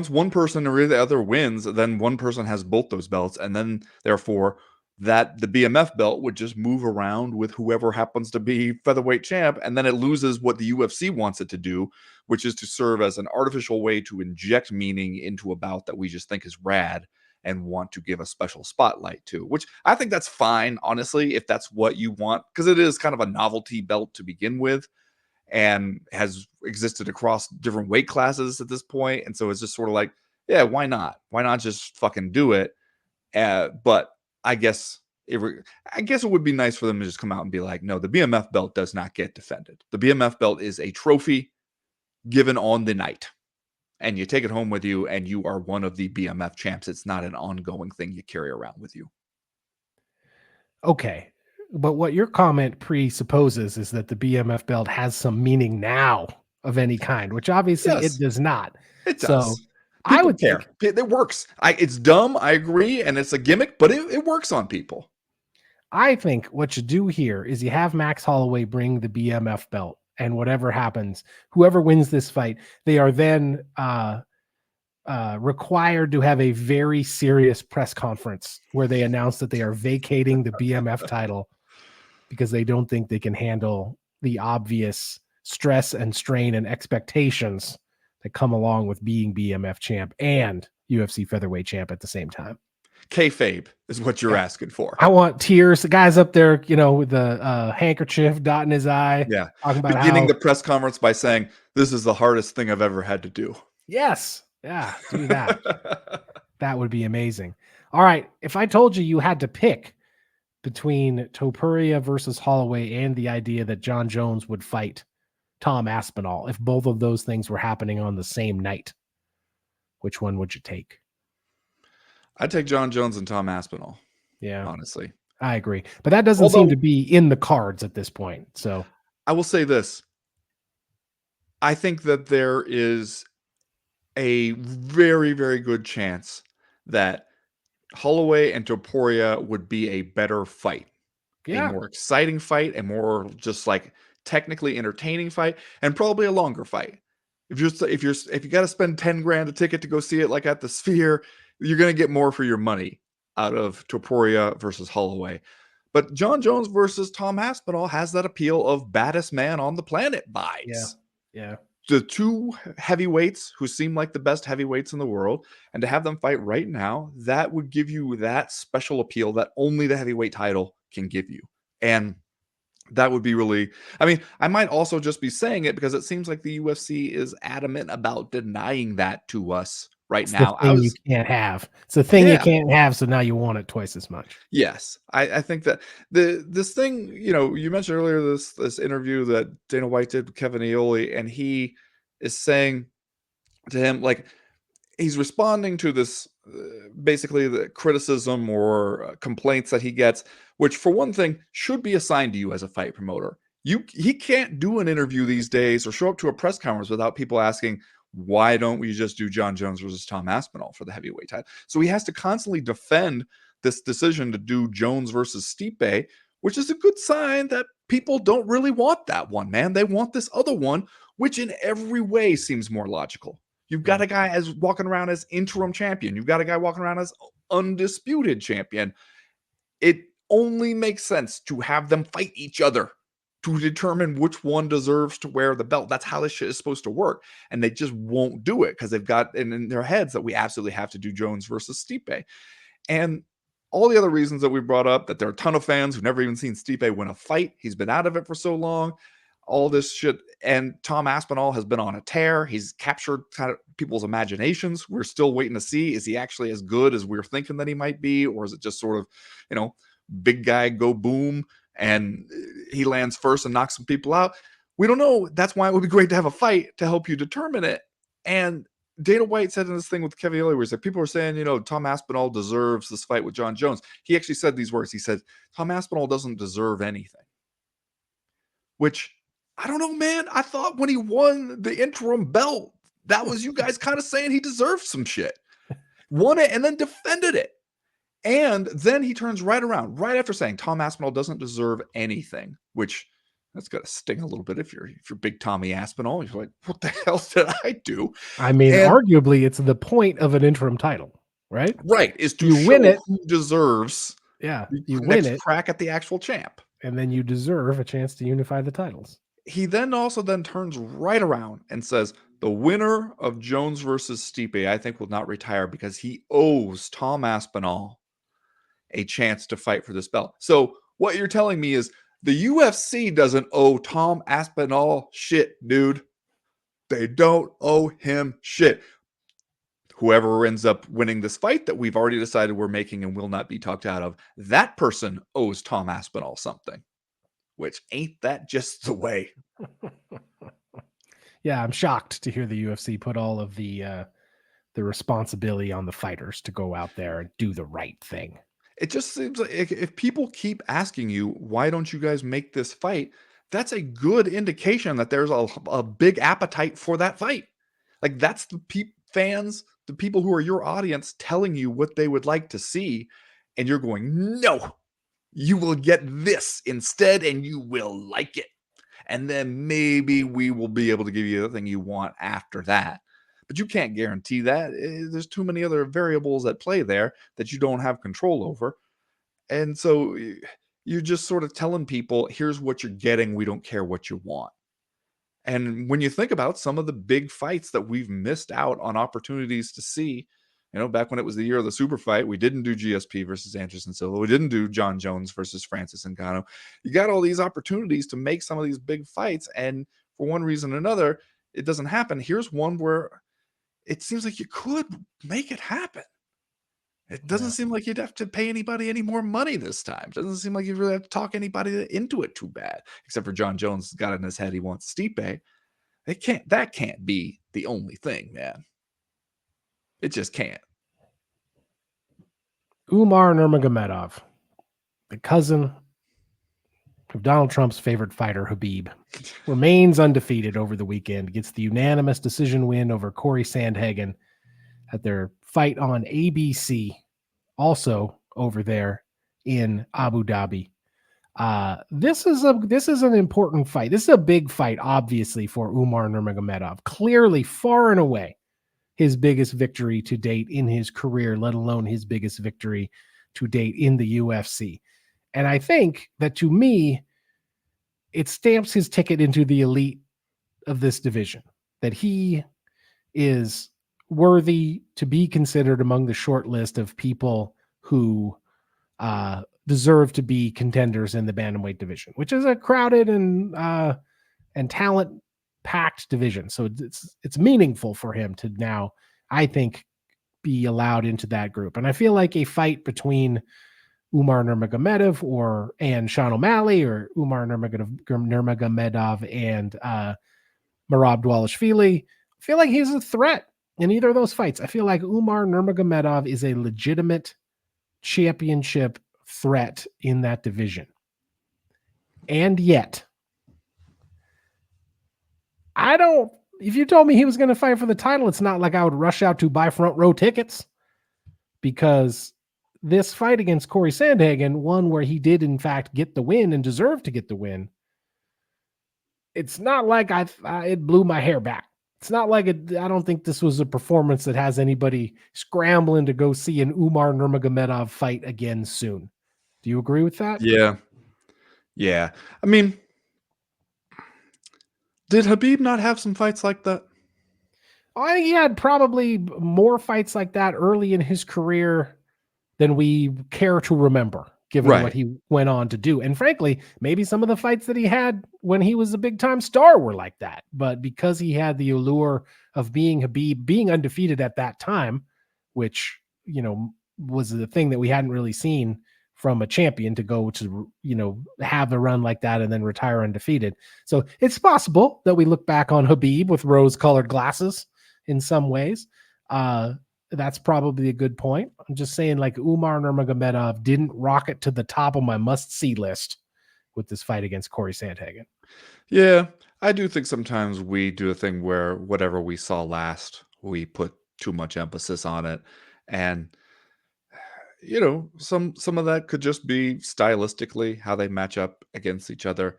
one person or the other wins, then one person has both those belts, and then therefore that the BMF belt would just move around with whoever happens to be featherweight champ, and then it loses what the UFC wants it to do, which is to serve as an artificial way to inject meaning into a bout that we just think is rad and want to give a special spotlight to, which I think that's fine, honestly, if that's what you want, because it is kind of a novelty belt to begin with and has existed across different weight classes at this point. And so it's just sort of like, yeah, why not? Why not just fucking do it? But I guess it would be nice for them to just come out and be like, no, the BMF belt does not get defended. The BMF belt is a trophy given on the night, and you take it home with you, and you are one of the BMF champs. It's not an ongoing thing you carry around with you. Okay. But what your comment presupposes is that the BMF belt has some meaning now of any kind, which obviously it Yes, does not. it So does. I People would think care. It works. It's dumb, I agree, and it's a gimmick, but it works on people. what you do here is you have Max Holloway bring the BMF belt, and whatever happens, whoever wins this fight, they are then required to have a very serious press conference where they announce that they are vacating the BMF title because they don't think they can handle the obvious stress and strain and expectations that come along with being BMF champ and UFC featherweight champ at the same time. Kayfabe is what you're Yeah. asking for. I want tears. The guy's up there, with the handkerchief dotting his eye, Yeah. talking about Beginning how, the press conference by saying, "This is the hardest thing I've ever had to do." yes, yeah, do that. That would be amazing. All right. If I told you had to pick between Topuria versus Holloway and the idea that John Jones would fight Tom Aspinall, if both of those things were happening on the same night, which one would you take? I'd take John Jones and Tom Aspinall, Yeah, honestly. I agree. But that doesn't seem Although to be in the cards at this point. So, I will say this, I think that there is a very, very good chance that Holloway and Topuria would be a better fight, a yeah, more exciting fight, a more just like technically entertaining fight, and probably a longer fight. If you got to spend 10 grand a ticket to go see it like at the Sphere, you're going to get more for your money out of Topuria versus Holloway. But John Jones versus Tom Aspinall has that appeal of baddest man on the planet yeah, vibes. yeah. The two heavyweights who seem like the best heavyweights in the world, and to have them fight right now, that would give you that special appeal that only the heavyweight title can give you. And that would be really, I mean, I might also just be saying it because it seems like the UFC is adamant about denying that to us right It's the now. thing you can't have. It's the thing you Yeah, can't have. So now you want it twice as much. yes. I think that this thing, you mentioned earlier this interview that Dana White did with Kevin Aioli, and he is saying to him, like, he's responding to this basically the criticism or complaints that he gets, which for one thing should be assigned to you as a fight promoter. He can't do an interview these days or show up to a press conference without people asking, why don't we just do John Jones versus Tom Aspinall for the heavyweight title? So he has to constantly defend this decision to do Jones versus Stipe, which is a good sign that people don't really want that one, man. They want this other one, which in every way seems more logical. You've got Yeah. a guy as walking around as interim champion. You've got a guy walking around as undisputed champion. It only makes sense to have them fight each other to determine which one deserves to wear the belt. That's how this shit is supposed to work. And they just won't do it because they've got in their heads that we absolutely have to do Jones versus Stipe. And all the other reasons that we brought up, that there are a ton of fans who've never even seen Stipe win a fight. He's been out of it for so long. All this shit. And Tom Aspinall has been on a tear. He's captured kind of people's imaginations. We're still waiting to see, is he actually as good as we're thinking that he might be? Or is it just sort of, big guy go boom and he lands first and knocks some people out? We don't know. That's why it would be great to have a fight to help you determine it. And Dana White said in this thing with Kevin Lee, where he said people were saying, Tom Aspinall deserves this fight with John Jones. He actually said these words. He said, Tom Aspinall doesn't deserve anything. Which, I don't know, man. I thought when he won the interim belt, that was you guys kind of saying he deserved some shit. Won it and then defended it. And then he turns right around, right after saying Tom Aspinall doesn't deserve anything, which that's got to sting a little bit if you're big Tommy Aspinall. You're like, what the hell did I do? I mean, And arguably, it's the point of an interim title, right? right, is to You win show it. who deserves Yeah, the you win next it, crack at the actual champ. and then you deserve a chance to unify the titles. He then also then turns right around and says, the winner of Jones versus Stipe, I think, will not retire because he owes Tom Aspinall a chance to fight for this belt. So what you're telling me is the UFC doesn't owe Tom Aspinall shit, dude. They don't owe him shit. Whoever ends up winning this fight that we've already decided we're making and will not be talked out of, that person owes Tom Aspinall something. Which ain't that just the way? Yeah, I'm shocked to hear the UFC put all of the responsibility on the fighters to go out there and do the right thing. It just seems like if people keep asking you, "Why don't you guys make this fight?" That's a good indication that there's a big appetite for that fight. Like, that's the fans, the people who are your audience telling you what they would like to see, and you're going, "No, you will get this instead, and you will like it. And then maybe we will be able to give you the thing you want after that." But you can't guarantee that. There's too many other variables at play there that you don't have control over. And so you're just sort of telling people, here's what you're getting. We don't care what you want. And when you think about some of the big fights that we've missed out on opportunities to see, back when it was the year of the super fight, we didn't do GSP versus Anderson Silva. We didn't do John Jones versus Francis Ngannou. You got all these opportunities to make some of these big fights. And for one reason or another, it doesn't happen. Here's one where it seems like you could make it happen. It doesn't Yeah. seem like you'd have to pay anybody any more money this time. Doesn't seem like you really have to talk anybody into it too bad, except for John Jones got in his head he wants Stipe. That can't be the only thing, man. It just can't. Umar Nurmagomedov, the cousin of Donald Trump's favorite fighter, Habib, remains undefeated over the weekend, gets the unanimous decision win over Corey Sandhagen at their fight on ABC, also over there in Abu Dhabi. This is an important fight. This is a big fight, obviously, for Umar Nurmagomedov. Clearly, far and away, his biggest victory to date in his career, let alone his biggest victory to date in the UFC. And I think that, to me, it stamps his ticket into the elite of this division, that he is worthy to be considered among the short list of people who deserve to be contenders in the bantamweight division, which is a crowded and talent packed division. So it's meaningful for him to now, I think, be allowed into that group. And I feel like a fight between Umar Nurmagomedov and Sean O'Malley, or Umar Nurmagomedov and Merab Dvalishvili, I feel like he's a threat in either of those fights. I feel like Umar Nurmagomedov is a legitimate championship threat in that division. And yet, if you told me he was going to fight for the title, it's not like I would rush out to buy front row tickets, because this fight against Corey Sandhagen, one where he did in fact get the win and deserved to get the win, it's not like it blew my hair back. It's not like I don't think this was a performance that has anybody scrambling to go see an Umar Nurmagomedov fight again soon. Do you agree with that? Yeah. Yeah. I mean, did Habib not have some fights like that? I think he had probably more fights like that early in his career than we care to remember, given what he went on to do. And frankly, maybe some of the fights that he had when he was a big time star were like that. But because he had the allure of being Habib, being undefeated at that time, which, was the thing that we hadn't really seen from a champion, to go to, have a run like that and then retire undefeated. So it's possible that we look back on Habib with rose-colored glasses in some ways. That's probably a good point. I'm just saying, like, Umar Nurmagomedov didn't rocket to the top of my must-see list with this fight against Corey Sandhagen. Yeah, I do think sometimes we do a thing where whatever we saw last, we put too much emphasis on it. And some of that could just be stylistically how they match up against each other.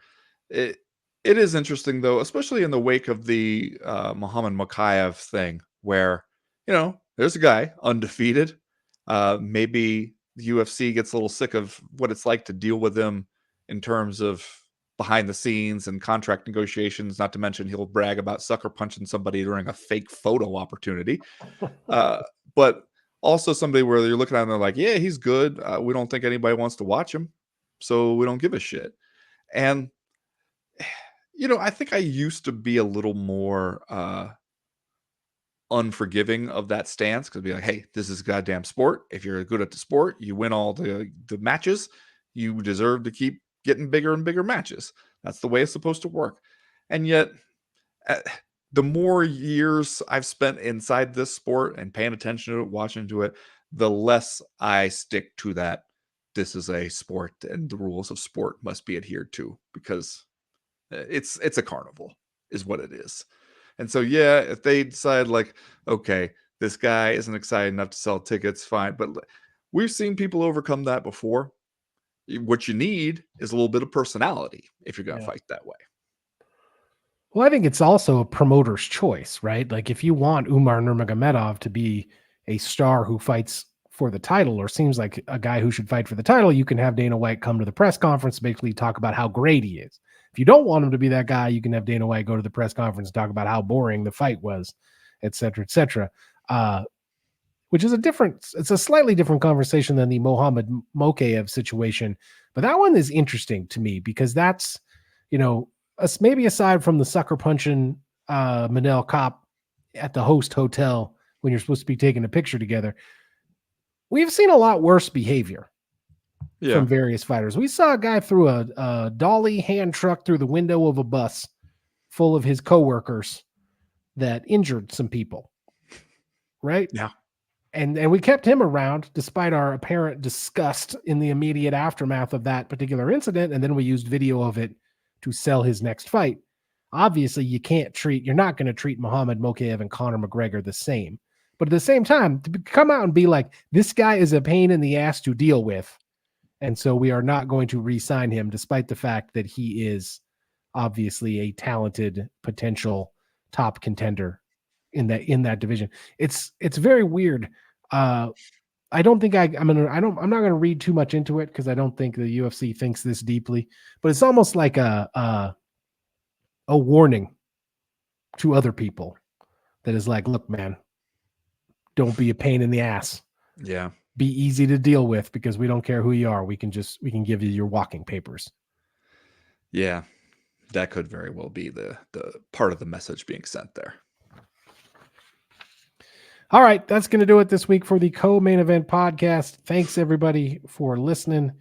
It it is interesting though, especially in the wake of the Muhammad Mokaev thing, where there's a guy undefeated. Maybe the UFC gets a little sick of what it's like to deal with him in terms of behind the scenes and contract negotiations. Not to mention he'll brag about sucker punching somebody during a fake photo opportunity. But also somebody where you're looking at and they're like, yeah, he's good. We don't think anybody wants to watch him, so we don't give a shit. And I think I used to be a little more unforgiving of that stance, because be like, hey, this is a goddamn sport. If you're good at the sport, you win all the matches. You deserve to keep getting bigger and bigger matches. That's the way it's supposed to work. And yet, the more years I've spent inside this sport and paying attention to it, watching to it, the less I stick to that this is a sport and the rules of sport must be adhered to, because it's a carnival is what it is. And so, yeah, if they decide like, okay, this guy isn't excited enough to sell tickets, fine. But we've seen people overcome that before. What you need is a little bit of personality if you're going to fight that way. Well, I think it's also a promoter's choice, right? Like if you want Umar Nurmagomedov to be a star who fights for the title, or seems like a guy who should fight for the title, you can have Dana White come to the press conference, basically talk about how great he is. If you don't want him to be that guy, you can have Dana White go to the press conference and talk about how boring the fight was, et cetera, et cetera. Which is it's a slightly different conversation than the Mohamed Mokaev situation. But that one is interesting to me because that's, maybe aside from the sucker punching Manel Cop at the host hotel when you're supposed to be taking a picture together, we've seen a lot worse behavior from various fighters. We saw a guy threw a dolly hand truck through the window of a bus full of his coworkers that injured some people, right? Yeah. And we kept him around despite our apparent disgust in the immediate aftermath of that particular incident. And then we used video of it to sell his next fight. Obviously, you're not going to treat Muhammad Mokaev and Conor McGregor the same. But at the same time, to come out and be like, this guy is a pain in the ass to deal with, and so we are not going to re-sign him, despite the fact that he is obviously a talented potential top contender in that division. It's very weird. I don't think I'm not going to read too much into it because I don't think the UFC thinks this deeply, but it's almost like a warning to other people that is like, look, man, don't be a pain in the ass. Yeah. Be easy to deal with because we don't care who you are. We can give you your walking papers. Yeah. That could very well be the part of the message being sent there. All right, that's going to do it this week for the Co-Main Event podcast. Thanks, everybody, for listening.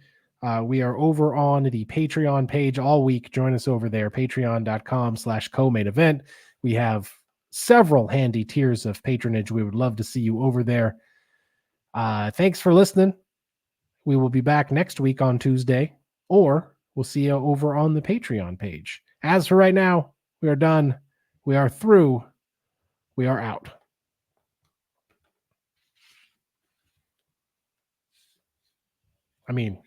We are over on the Patreon page all week. Join us over there, patreon.com/co-main event. We have several handy tiers of patronage. We would love to see you over there. Thanks for listening. We will be back next week on Tuesday, or we'll see you over on the Patreon page. As for right now, we are done. We are through. We are out. I mean,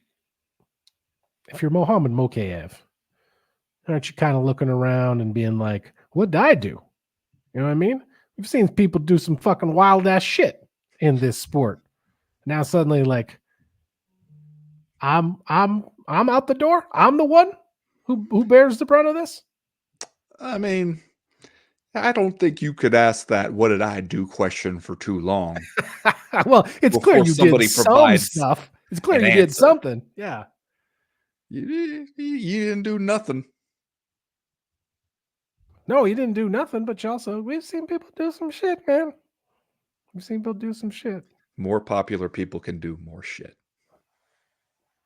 if you're Mohamed Mokaev, aren't you kind of looking around and being like, what did I do? You know what I mean? We've seen people do some fucking wild ass shit in this sport. Now suddenly, like, I'm out the door. I'm the one who bears the brunt of this. I mean, I don't think you could ask that "what did I do" question for too long. Well, it's clear you did some stuff. It's clear you did something. Yeah. You didn't do nothing. No, you didn't do nothing, but we've seen people do some shit, man. We've seen people do some shit. More popular people can do more shit.